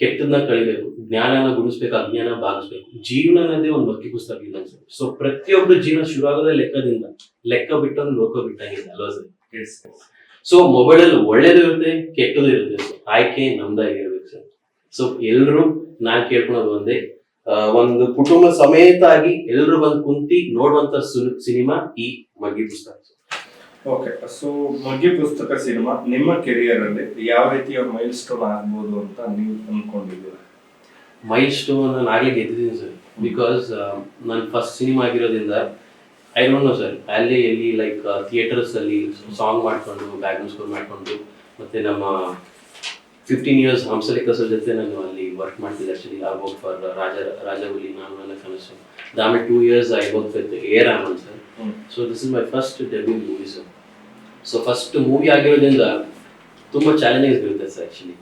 ಕೆಟ್ಟದನ್ನ ಕಳಿಬೇಕು, ಜ್ಞಾನನ ಗುಣಿಸ್ಬೇಕು, ಅಜ್ಞಾನ ಭಾಗಿಸ್ಬೇಕು. ಜೀವನ ಅನ್ನೋದೇ ಒಂದು ಮಗ್ಗಿ ಪುಸ್ತಕ ಇಲ್ಲ ಸರ್. ಸೊ ಪ್ರತಿಯೊಬ್ಬರು ಜೀವನ ಶುರು ಆಗೋದೇ ಲೆಕ್ಕದಿಂದ, ಲೆಕ್ಕ ಬಿಟ್ಟೊಂದು ಲೋಕ ಬಿಟ್ಟಂಗಿದೆ ಅಲ್ವಾ ಸರ್? ಸೊ ಮೊಬೈಲ್ ಅಲ್ಲಿ ಒಳ್ಳೇದು ಇರುತ್ತೆ, ಕೆಟ್ಟದು ಇರುತ್ತೆ ಸರ್, ಆಯ್ಕೆ ನಮ್ದಾಗಿರ್ಬೇಕು ಸರ್. ಸೊ ಎಲ್ರು ನಾನ್ ಕೇಳ್ಕೊಳೋದು ಒಂದೇ, ಒಂದು ಕುಟುಂಬ ಸಮೇತ ಆಗಿ ಎಲ್ಲರೂ ಬಂದು ಕುಂತಿ ನೋಡುವಂತ ಸಿನಿಮಾ ಈ ಮಗ್ಗಿ ಪುಸ್ತಕ. ಓಕೆ, ಸೊ ಮಗ್ಗಿ ಪುಸ್ತಕ ಸಿನಿಮಾ ನಿಮ್ಮ ಕೆರಿಯರ್ ಅಲ್ಲಿ ಯಾವ ರೀತಿಯ ಮೈಲ್ ಸ್ಟೋನ್ ಆಗ್ಬೋದು ಅಂತ ನೀವು ಅನ್ಕೊಂಡಿದ್ದೀರಾ? ಮೈಲ್ ಸ್ಟೋನ್ ನಾನು ಆಗ್ಲೇ ಗೆದ್ದಿದ್ದೀನಿ ಸರ್, ಬಿಕಾಸ್ ನನ್ನ ಫಸ್ಟ್ ಸಿನಿಮಾ ಆಗಿರೋದ್ರಿಂದ ಐ ಡೋಂಟ್ ನೋ ಸರ್, ಅಲ್ಲಿ ಎಲ್ಲಿ ಲೈಕ್ ಥಿಯೇಟರ್ಸ್ ಅಲ್ಲಿ ಸಾಂಗ್ ಮಾಡ್ಕೊಂಡು, ಬ್ಯಾಕ್ಗ್ರೌಂಡ್ ಸ್ಕೋರ್ ಮಾಡ್ಕೊಂಡು, ಮತ್ತೆ ನಮ್ಮ 15 years ಹಂಸಲೇಖ ಸರ್ ಜೊತೆ ನಾನು ಅಲ್ಲಿ ವರ್ಕ್ ಮಾಡ್ತಿದ್ದೆ. ಆಕ್ಚುಲಿ ಐ ವರ್ಕ್ ಫಾರ್ ರಾಜವಲ್ಲಿ, ನಾನು ನನ್ನ ಕನಸು. ಆಮೇಲೆ 2 years I work with A Raman sir. So this is my first debut movie sir. So first movie ಆಗಿರೋದ್ರಿಂದ ತುಂಬಾ ಚಾಲೆಂಜಸ್ ಇರುತ್ತೆ ಸರ್ ಆಕ್ಚುಲಿ.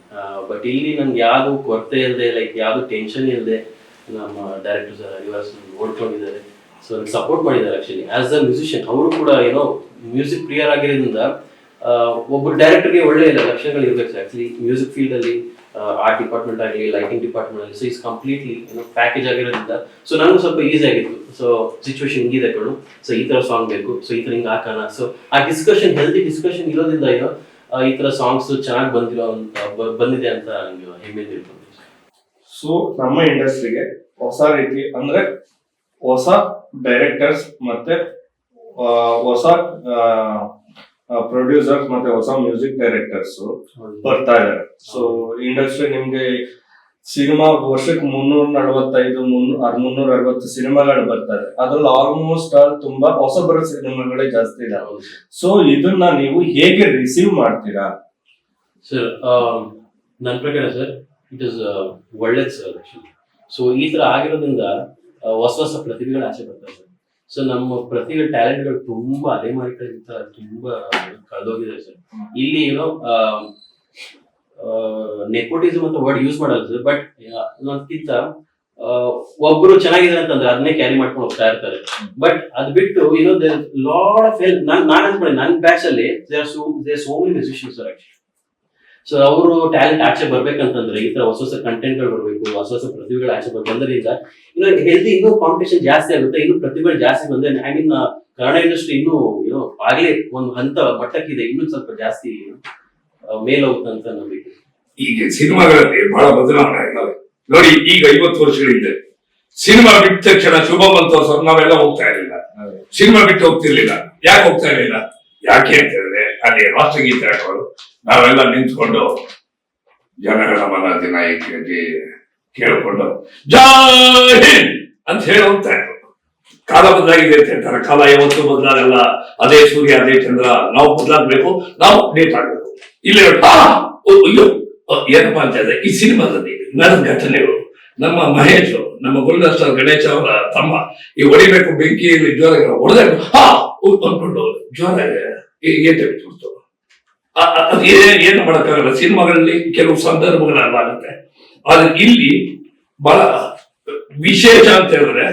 ಬಟ್ ಇಲ್ಲಿ ನನ್ಗೆ ಯಾವುದು ಕೊರತೆ ಇಲ್ಲದೆ, ಲೈಕ್ ಯಾವುದು ಟೆನ್ಷನ್ ಇಲ್ಲದೆ ನಮ್ಮ ಡೈರೆಕ್ಟರ್ ಸರ್ ಹರಿವಾಸ್ ನೋಡ್ಕೊಂಡಿದ್ದಾರೆ. ಸೊ ನನಗೆ ಸಪೋರ್ಟ್ ಮಾಡಿದ್ದಾರೆ ಆಕ್ಚುಲಿ ಆಸ್ ಅ ಮ್ಯೂಸಿಷಿಯನ್. ಅವರು ಕೂಡ ಏನೋ ಮ್ಯೂಸಿಕ್ ಪ್ರಿಯರ್ ಆಗಿರೋದ್ರಿಂದ, ಒಬ್ಬರು ಡೈರೆಕ್ಟರ್ಗೆ ಒಳ್ಳೆ ಲಕ್ಷಣಗಳು ಇರ್ಬೇಕು ಸರ್ ಆಕ್ಚುಲಿ ಮ್ಯೂಸಿಕ್ ಫೀಲ್ಡ್ ಅಲ್ಲಿ, ಆರ್ಟ್ ಡಿಪಾರ್ಟ್ಮೆಂಟ್ ಆಗಲಿ, ಲೈಟಿಂಗ್ ಡಿಪಾರ್ಟ್ಮೆಂಟ್ ಆಗಲಿ. ಸೊ ಇಸ್ ಕಂಪ್ಲೀಟ್ಲಿ ಪ್ಯಾಕೇಜ್ ಆಗಿರೋದ್ರಿಂದ ಸೊ ನನಗೂ ಸ್ವಲ್ಪ ಈಸಿ ಆಗಿತ್ತು. ಸೊ ಸಿಚುವೇಶನ್ ಹಿಂಗಿದೆ ಕಣು, ಸೊ ಈ ತರ ಸಾಂಗ್ ಬೇಕು, ಸೊ ಈ ತರ ಹಿಂಗೆ ಹಾಕೋಣ. ಸೊ ಆ ಡಿಸ್ಕಷನ್, ಹೆಲ್ದಿ ಡಿಸ್ಕಷನ್ ಇರೋದ್ರಿಂದ ಏನೋ ಈ ತರ ಸಾಂಗ್ಸ್ ಚೆನ್ನಾಗಿ ಬಂದಿದೆ ಅಂತ ನಂಗೆ ಹೆಮ್ಮೆ ತಿಳ್ಕೊಂಡು. ಸೊ ನಮ್ಮ ಇಂಡಸ್ಟ್ರಿಗೆ ಹೊಸ ರೀತಿ ಅಂದ್ರೆ ಹೊಸ ಡೈರೆಕ್ಟರ್ಸ್ ಮತ್ತೆ ಹೊಸ ಪ್ರೊಡ್ಯೂಸರ್ಸ್ ಮತ್ತೆ ಹೊಸ ಮ್ಯೂಸಿಕ್ ಡೈರೆಕ್ಟರ್ಸ್ ಬರ್ತಾ ಇದ್ದಾರೆ. ಸೊ ಇಂಡಸ್ಟ್ರಿ ನಿಮ್ಗೆ ಸಿನಿಮಾ ವರ್ಷಕ್ಕೆ 360 ಸಿನಿಮಾಗಳು ಬರ್ತಾರೆ. ಅದ್ರಲ್ಲಿ ಆಲ್ಮೋಸ್ಟ್ ತುಂಬಾ ಹೊಸ ಬರೋ ಸಿನಿಮಾಗಳೇ ಜಾಸ್ತಿ ಇದಾವೆ. ಸೊ ಇದನ್ನ ನೀವು ಹೇಗೆ ರಿಸೀವ್ ಮಾಡ್ತೀರಾ ಸರ್? ನನ್ನ ಪ್ರಕಾರ ಸರ್ ಇಟ್ ಇಸ್ ಒಳ್ಳೇದು ಸರ್ ಆಕ್ಚುಲಿ. ಸೊ ಈ ತರ ಆಗಿರೋದ್ರಿಂದ ಹೊಸ ಹೊಸ ಪ್ರತಿಭೆಗಳು ಆಚೆ ಬರ್ತಾರೆ ಸರ್. ಸೊ ನಮ್ಮ ಪ್ರತಿಭೆ ಟ್ಯಾಲೆಂಟ್ಗಳು ತುಂಬಾ ಅಲೆಮಾರಿಗಳಿಂದ ತುಂಬಾ ಕಳೆದೋಗಿದೆ ಸರ್. ಇಲ್ಲಿ ಏನೋ ನೆಪೋಟಿಸಮ್ ಅಂತ ವರ್ಡ್ ಯೂಸ್ ಮಾಡಲ್ಲ ಸರ್, ಬಟ್ ಅದಕ್ಕಿಂತ ಒಬ್ರು ಚೆನ್ನಾಗಿದ್ದಾರೆ ಅಂತಂದ್ರೆ ಅದನ್ನೇ ಕ್ಯಾರಿ ಮಾಡ್ಕೊಂಡು ಹೋಗ್ತಾ ಇರ್ತಾರೆ. ಬಟ್ ಅದ್ ಬಿಟ್ಟು ಏನೋ ಲಾಡ್ ಆಫ್ ಹೆಲ್ಪ್. ನಾನ್ ಅನ್ಕೊಂಡೆ ನನ್ನ ಬ್ಯಾಚ್ ಅಲ್ಲಿ so many musicians sir actually. So ಅವರು ಟ್ಯಾಲೆಂಟ್ ಆಚೆ ಬರ್ಬೇಕಂತಂದ್ರೆ ಈ ತರ ಹೊಸ ಹೊಸ ಕಂಟೆಂಟ್ ಗಳು ಬರ್ಬೇಕು, ಹೊಸ ಹೊಸ ಪ್ರತಿಭೆಗಳು ಆಚೆ ಬಂದ್ರಿಂದ ಇನ್ನು ಹೆಲ್ದಿ, ಇನ್ನೂ ಕಾಂಪಿಟೇಷನ್ ಜಾಸ್ತಿ ಆಗುತ್ತೆ, ಇನ್ನು ಪ್ರತಿಭೆಗಳು ಜಾಸ್ತಿ ಬಂದ್ರೆ ಐ ಮೀನ್ ಕನ್ನಡ ಇಂಡಸ್ಟ್ರಿ ಇನ್ನೂ ಏನೋ ಆಗ್ಲೇ ಒಂದು ಹಂತ ಮಟ್ಟಕ್ಕಿದೆ, ಇನ್ನೂ ಸ್ವಲ್ಪ ಜಾಸ್ತಿ ಮೇಲೋಗುತ್ತೆ ಅಂತ ನಂಬಿಕೆ. ಈಗ ಸಿನಿಮಾಗಳಲ್ಲಿ ಬಹಳ ಬದಲಾವಣೆ ಆಗಿದ್ದಾವೆ ನೋಡಿ. ಈಗ 50 ವರ್ಷಗಳ ಹಿಂದೆ ಸಿನಿಮಾ ಬಿಟ್ಟ ತಕ್ಷಣ ಶುಭ ಬಂತವ್ರು ನಾವೆಲ್ಲ ಹೋಗ್ತಾ ಇರಲಿಲ್ಲ, ಸಿನಿಮಾ ಬಿಟ್ಟು ಹೋಗ್ತಿರ್ಲಿಲ್ಲ. ಯಾಕೆ ಹೋಗ್ತಾ ಇರಲಿಲ್ಲ? ಯಾಕೆ ಅಂತ ಹೇಳಿದ್ರೆ ಅಲ್ಲಿ ರಾಷ್ಟ್ರಗೀತೆ ಹಾಕೋರು, ನಾವೆಲ್ಲ ನಿಂತ್ಕೊಂಡು ಜನಗಳ ಮನ ದಿನಾಯಕಿ ಕೇಳಿಕೊಂಡು ಜೈ ಹಿಂದ್ ಅಂತ ಹೇಳಿ ಹೋಗ್ತಾ ಇದ್ರು. ಕಾಲ ಬದಲಾಗಿದೆ ಅಂತ ಹೇಳ್ತಾರೆ. ಕಾಲ ಯಾವತ್ತೂ ಬದಲಾಗಲ್ಲ, ಅದೇ ಸೂರ್ಯ ಅದೇ ಚಂದ್ರ. ನಾವು ಬದಲಾಗಬೇಕು, ನಾವು ಅಪ್ಡೇಟ್ ಆಗಬೇಕು. ಇಲ್ಲಿ ಅಯ್ಯೋ ಏನಪ್ಪಾ ಅಂತ ಹೇಳಿದ್ರೆ ಈ ಸಿನಿಮಾದಲ್ಲಿ ನಡೆದ ಘಟನೆಗಳು, ನಮ್ಮ ಮಹೇಶ್, ನಮ್ಮ ಗುಲ್ದಸ್ಟರ್ ಗಣೇಶ ಅವರ ತಮ್ಮ ಈ ಹೊಡಿಬೇಕು ಬೆಂಕಿಯಲ್ಲಿ ಜ್ವರ ಹೊಡೆದಾಗ ಅಂದ್ಕೊಂಡು ಜ್ವರ ಏಟು ಅದು ಏನು ಮಾಡಕ್ಕಾಗಲ್ಲ. ಸಿನಿಮಾಗಳಲ್ಲಿ ಕೆಲವು ಸಂದರ್ಭಗಳಾಗುತ್ತೆ. ಆದ್ರೆ ಇಲ್ಲಿ ಬಹಳ ವಿಶೇಷ ಅಂತ ಹೇಳಿದ್ರೆ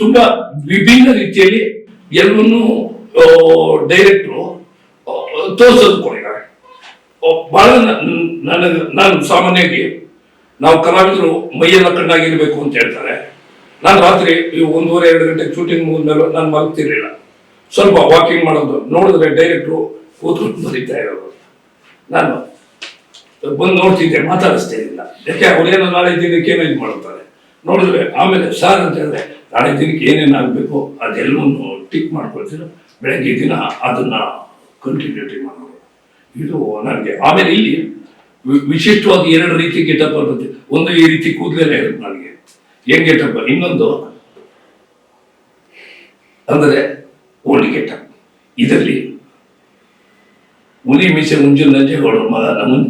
ತುಂಬಾ ವಿಭಿನ್ನ ರೀತಿಯಲ್ಲಿ ಎಲ್ಲವನ್ನೂ ಡೈರೆಕ್ಟ್ರು ತೋರಿಸೋದು ಕೊಟ್ಟಿದ್ದಾರೆ. ಬಹಳ ನಾನು ಸಾಮಾನ್ಯವಾಗಿ ನಾವು ಕಲಾವಿದರು ಮೈಯೆಲ್ಲ ಕಣ್ಣಾಗಿರ್ಬೇಕು ಅಂತ ಹೇಳ್ತಾರೆ. ನಾನು ರಾತ್ರಿ 1:30-2 ಗಂಟೆಗೆ ಶೂಟಿಂಗ್ ಮುಗಿದ್ಮೇಲೆ ನಾನು ಮಲಗ್ತಿರ್ಲಿಲ್ಲ. ಸ್ವಲ್ಪ ವಾಕಿಂಗ್ ಮಾಡೋದು ನೋಡಿದ್ರೆ ಡೈರೆಕ್ಟ್ರು ಕೂತ್ಕೊಂಡು ಬರೀತಾ ಇರೋದು. ನಾನು ಬಂದು ನೋಡ್ತಿದ್ದೆ, ಮಾತಾಡಿಸ್ತಾ ಇರಲಿಲ್ಲ. ಯಾಕೆ ಅವ್ರೇನೋ ನಾಳೆ ದಿನಕ್ಕೆ ಏನೋ ಇದು ಮಾಡುತ್ತಾರೆ. ನೋಡಿದ್ರೆ ಆಮೇಲೆ ಸಾರ್ ಅಂತ ಹೇಳಿದ್ರೆ ನಾಳೆ ದಿನಕ್ಕೆ ಏನೇನು ಆಗಬೇಕು ಅದೆಲ್ಲವನ್ನು ಟಿಕ್ ಮಾಡ್ಕೊಳ್ತೀರೋ, ಬೆಳಗ್ಗೆ ದಿನ ಅದನ್ನ ಕಂಟಿನ್ಯೂಟಿ ಮಾಡೋದು. ಇದು ನನಗೆ ಆಮೇಲೆ ಇಲ್ಲಿ ವಿಶಿಷ್ಟವಾಗಿ 2 ರೀತಿ ಗೆಟಪ್ ಬರುತ್ತೆ. ಒಂದು ಈ ರೀತಿ ಕೂದಲೇ ಇರುತ್ತೆ ನನಗೆ, ಹೆಂಗ್ ಗೆಟಪ್. ಇನ್ನೊಂದು ಅಂದರೆ ಓಲ್ಡ್ ಗೆಟಪ್. ಇದರಲ್ಲಿ ಹುಲಿ ಮೀಸೆ ಮುಂಜು ನಂಜೇಗೌಡ ಮಗ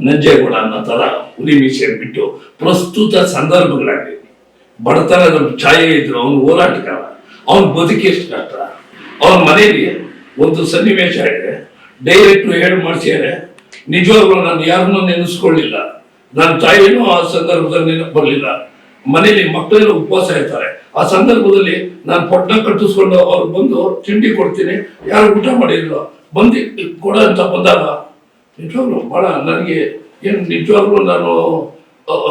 ನಂಜೇಗೌಡ ಅನ್ನೋ ಥರ ಹುಲಿ ಮೀಸೆ ಬಿಟ್ಟು ಪ್ರಸ್ತುತ ಸಂದರ್ಭಗಳಲ್ಲಿ ಬಡತನದ ಛಾಯೆ ಇದ್ರು ಅವನು ಹೋರಾಟಗಾರ, ಅವನ ಬದುಕಿ ಎಷ್ಟು ಕಷ್ಟ. ಅವನ ಮನೆಯಲ್ಲಿ ಒಂದು ಸನ್ನಿವೇಶ ಇದೆ, ಡೈರೆಕ್ಟ್ ಹೇಳಿ ಮಾಡ್ಸಿದ್ದಾರೆ. ನಿಜವಾಗ್ಲೂ ನಾನು ಯಾರನ್ನೂ ನೆನೆಸ್ಕೊಳ್ಳಿಲ್ಲ, ನನ್ನ ತಾಯಿನೂ ಆ ಸಂದರ್ಭದಲ್ಲಿ ನೆನಪು ಬರಲಿಲ್ಲ. ಮನೇಲಿ ಮಕ್ಕಳೆಲ್ಲ ಉಪವಾಸ ಇರ್ತಾರೆ, ಆ ಸಂದರ್ಭದಲ್ಲಿ ನಾನು ಪೊಟ್ಟ ಕಟ್ಟಿಸ್ಕೊಂಡು ಅವ್ರು ಬಂದು ತಿಂಡಿ ಕೊಡ್ತೀನಿ, ಯಾರು ಊಟ ಮಾಡಿರಲಿಲ್ಲ, ಬಂದು ಕೊಡ ಅಂತ ಬಂದಾಗ ನಿಜವಾಗ್ಲೂ ಭಾಳ ನನಗೆ ಏನು ನಿಜವಾಗ್ಲೂ ನಾನು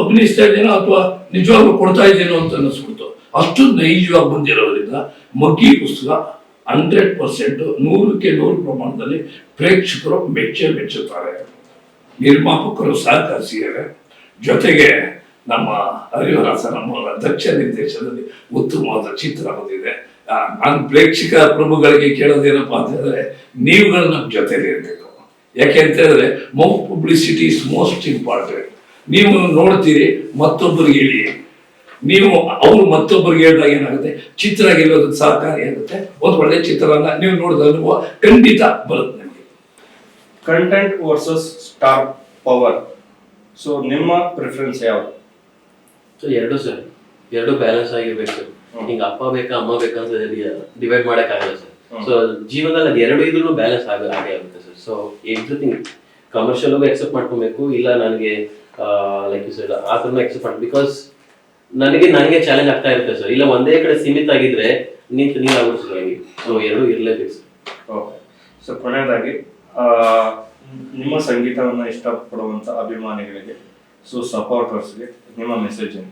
ಅಭಿನಯಿಸ್ತಾ ಇದ್ದೀನೋ ಅಥವಾ ನಿಜವಾಗ್ಲೂ ಕೊಡ್ತಾ ಇದ್ದೀನೋ ಅಂತ ಅನ್ನಿಸ್ಬಿಡ್ತು. ಅಷ್ಟು ನೈಜವಾಗಿ ಬಂದಿರೋದ್ರಿಂದ ಮಗ್ಗಿ ಪುಸ್ತಕ 100% 100% ಪ್ರಮಾಣದಲ್ಲಿ ಪ್ರೇಕ್ಷಕರು ಮೆಚ್ಚುತ್ತಾರೆ. ನಿರ್ಮಾಪಕರು ಸಹಕರಿಸಿದ್ದಾರೆ. ಜೊತೆಗೆ ನಮ್ಮ ಹರಿವರಾಸನಮ್ಮವರ ದಕ್ಷ ನಿರ್ದೇಶನದಲ್ಲಿ ಉತ್ತಮವಾದ ಚಿತ್ರ ಬಂದಿದೆ. ನಾನು ಪ್ರೇಕ್ಷಕ ಪ್ರಭುಗಳಿಗೆ ಕೇಳೋದೇನಪ್ಪ ಅಂತಂದ್ರೆ, ನೀವುಗಳು ನಮ್ಮ ಜೊತೆಲಿ ಇರಬೇಕು. ಯಾಕೆ ಅಂತ ಹೇಳಿದ್ರೆ mouth publicity is most important. ನೀವು ನೋಡ್ತೀರಿ, ಮತ್ತೊಬ್ಬರಿಗೆ ಹೇಳಿ, ನೀವು ಅವರು ಮತ್ತೊಬ್ಬರಿಗೆ ಹೇಳಿದಾಗ ಏನಾಗುತ್ತೆ, ಚಿತ್ರ ಗೆಲ್ಲೋದಕ್ಕೆ ಸಹಕಾರಿಯಾಗುತ್ತೆ. ಒಂದು ಒಳ್ಳೆ ಚಿತ್ರನ ನೀವು ನೋಡಿದ ಅನುಭವ ಖಂಡಿತ ಬರುತ್ತೆ ನಿಮಗೆ. Content versus star power, so ನಿಮ್ಮ ಪ್ರಿಫರೆನ್ಸ್ ಯಾವುದು? ಸೊ ಎರಡು ಬ್ಯಾಲೆನ್ಸ್ ಆಗಿರ್ಬೇಕು. ಹಿಂಗ ಅಪ್ಪ ಬೇಕಾ ಅಮ್ಮ ಬೇಕಾ ಅಂತ ಡಿವೈಡ್ ಮಾಡಕ್ಕಾಗಲ್ಲ ಸರ್. ಸೊ ಜೀವನದಲ್ಲಿ ಅದು ಎರಡು ಇದ್ರೂ ಬ್ಯಾಲೆನ್ಸ್ ಹಾಗೆ ಆಗುತ್ತೆ sir. So everything commercial accept ಮಾಡ್ಕೊಬೇಕು, ಇಲ್ಲ ನನಗೆ ಲೈಕ್ ಯು ಸೆಡ್ ಆ ಥರನೂ ಎಕ್ಸೆಪ್ಟ್ ಮಾಡಿ. ಬಿಕಾಸ್ ನನಗೆ ಚಾಲೆಂಜ್ ಆಗ್ತಾ ಇರುತ್ತೆ ಸರ್. ಇಲ್ಲ ಒಂದೇ ಕಡೆ ಸೀಮಿತ ಆಗಿದ್ರೆ ನೀರು ಆಗುತ್ತೆ. ಸೊ ಎರಡು ಇರಲೇಬೇಕು ಸರ್. ಓಕೆ. ಸೊ ಕೊನೆಯದಾಗಿ ನಿಮ್ಮ ಸಂಗೀತವನ್ನು ಇಷ್ಟಪಡುವಂತ ಅಭಿಮಾನಿಗಳಿಗೆ, ಸೊ ಸಪೋರ್ಟರ್ಸ್ಗೆ ನಿಮ್ಮ ಮೆಸೇಜ್ ಏನು?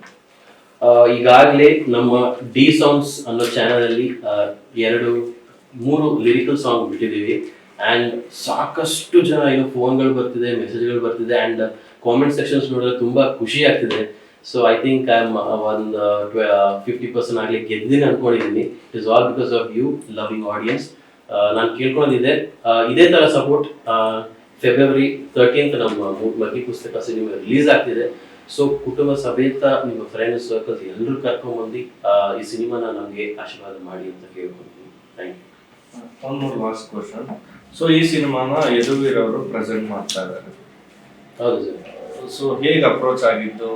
ಈಗಾಗಲೇ ನಮ್ಮ ಡಿ ಸಾಂಗ್ಸ್ ಅನ್ನೋ ಚಾನಲ್ ಅಲ್ಲಿ 2-3 ಲಿರಿಕಲ್ ಸಾಂಗ್ ಬಿಟ್ಟಿದ್ದೀವಿ. ಆ್ಯಂಡ್ ಸಾಕಷ್ಟು ಜನ ಏನು ಫೋನ್ಗಳು ಬರ್ತಿದೆ, ಮೆಸೇಜ್ಗಳು ಬರ್ತಿದೆ, ಆ್ಯಂಡ್ ಕಾಮೆಂಟ್ ಸೆಕ್ಷನ್ಸ್ ನೋಡಿದ್ರೆ ತುಂಬ ಖುಷಿ ಆಗ್ತಿದೆ. So I think I am ಒಂದು 50% ಆಗಲಿ ಗೆದ್ದಿನಿ ಅನ್ಕೊಂಡಿದ್ದೀನಿ. It is all because of you loving audience. ನಾನು ಕೇಳ್ಕೊಂಡಿದ್ದೆ ಇದೇ ಥರ ಸಪೋರ್ಟ್. February 13th ನಮ್ಮ ಮಗ್ಗಿ ಪುಸ್ತಕ ಸಿನಿಮಾ ರಿಲೀಸ್ ಆಗ್ತಿದೆ. ಸೊ ಕುಟುಂಬ ಸಮೇತ ನಿಮ್ಮ ಫ್ರೆಂಡ್ಸ್ ಸರ್ಕಲ್ಸ್ ಎಲ್ಲರೂ ಕರ್ಕೊಂಡ್ಬಂದು ಈ ಸಿನಿಮಾನ ನಮಗೆ ಆಶೀರ್ವಾದ ಮಾಡಿ ಅಂತ ಕೇಳ್ಕೊಳ್ತೀನಿ. Thank you. ಒಂದು ಮೂರು ಲಾಸ್ಟ್ ಕ್ವಶನ್. ಸೊ ಈ ಸಿನಿಮಾನ ಯದುವೀರ್ ಅವರು ಪ್ರೆಸೆಂಟ್ ಮಾಡ್ತಾ ಇದ್ದಾರೆ. ಹೌದು ಸರ್. ಸೊ ಹೇಗೆ ಅಪ್ರೋಚ್ ಆಗಿದ್ದು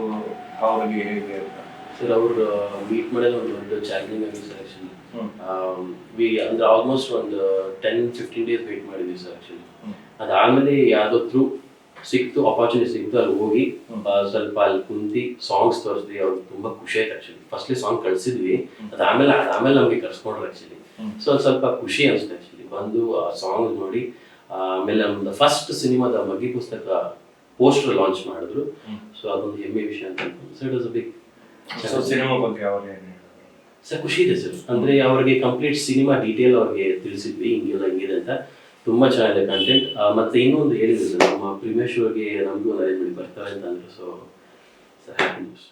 ಅವ್ರಿಗೆ, ಹೇಗೆ ಅಂತ? ಸರ್ ಅವರು ಮೀಟ್ ಮಾಡೋದು ಒಂದು ದೊಡ್ಡ ಚಾಲೆಂಜಿಂಗ್ ಆಗಿ ಸರ್. ಆ್ಯಕ್ಚುಲಿ ಅಂದ್ರೆ ಆಲ್ಮೋಸ್ಟ್ ಒಂದು 10-15 ಡೇಸ್ ವೇಟ್ ಮಾಡಿದ್ವಿ ಸರ್. ಆ್ಯಕ್ಚುಲಿ ಅದಾದಮೇಲೆ ಯಾವುದೋ ಥ್ರೂ ಸಿಕ್ತು, ಆಪರ್ಚುನಿಟಿ ಸಿಕ್ತು, ಅಲ್ಲಿ ಹೋಗಿ ಸ್ವಲ್ಪ ಅಲ್ಲಿ ಕುಂತಿ ಸಾಂಗ್ಸ್ ತೋರಿಸಿದ್ವಿ. ಅವ್ರಿಗೆ ತುಂಬ ಖುಷಿ ಆಯ್ತು. ಆ್ಯಕ್ಚುಲಿ ಫಸ್ಟ್ಲಿ ಸಾಂಗ್ ಕಳಿಸಿದ್ವಿ, ಅದಾದಮೇಲೆ ನಮಗೆ ಕರ್ಸ್ಕೊಂಡ್ರು. ಆ್ಯಕ್ಚುಲಿ ಸೊ ಸ್ವಲ್ಪ ಖುಷಿ ಅನಿಸ್ತು ಆ್ಯಕ್ಚುಲಿ ಬಂದು ಆ ಸಾಂಗ್ ನೋಡಿ. ಆಮೇಲೆ ನಮ್ದು ಫಸ್ಟ್ ಸಿನಿಮಾದ ಮಗ್ಗಿ ಪುಸ್ತಕ ಪೋಸ್ಟರ್ ಲಾಂಚ್ ಮಾಡಿದ್ರು. ಸೊ ಅದೊಂದು ಹೆಮ್ಮೆ ವಿಷಯ ಅಂತ ಅನ್ಕೊಂಡು. So it was a big. So cinema ಬಗ್ಗೆ ಅವ್ರು ಏನು ಸರ್ ಖುಷಿ ಇದೆ ಸರ್. ಅಂದರೆ ಅವ್ರಿಗೆ ಕಂಪ್ಲೀಟ್ ಸಿನಿಮಾ ಡೀಟೇಲ್ ಅವ್ರಿಗೆ ತಿಳಿಸಿದ್ವಿ, ಹಿಂಗಿದೆ ಅಂತ. ತುಂಬ ಚೆನ್ನಾಗಿದೆ ಕಂಟೆಂಟ್. ಮತ್ತೆ ಇನ್ನೊಂದು ಹೇಳಿದ್ರು ಸರ್, ನಮ್ಮ ಪ್ರೀಮಿಯರ್ ಶೋಗೆ ನಮಗೂ ಒಂದು ಅರೇಂಜ್ ಮಾಡಿ ಬರ್ತಾರೆ ಅಂತ ಅಂದರು. So happy news.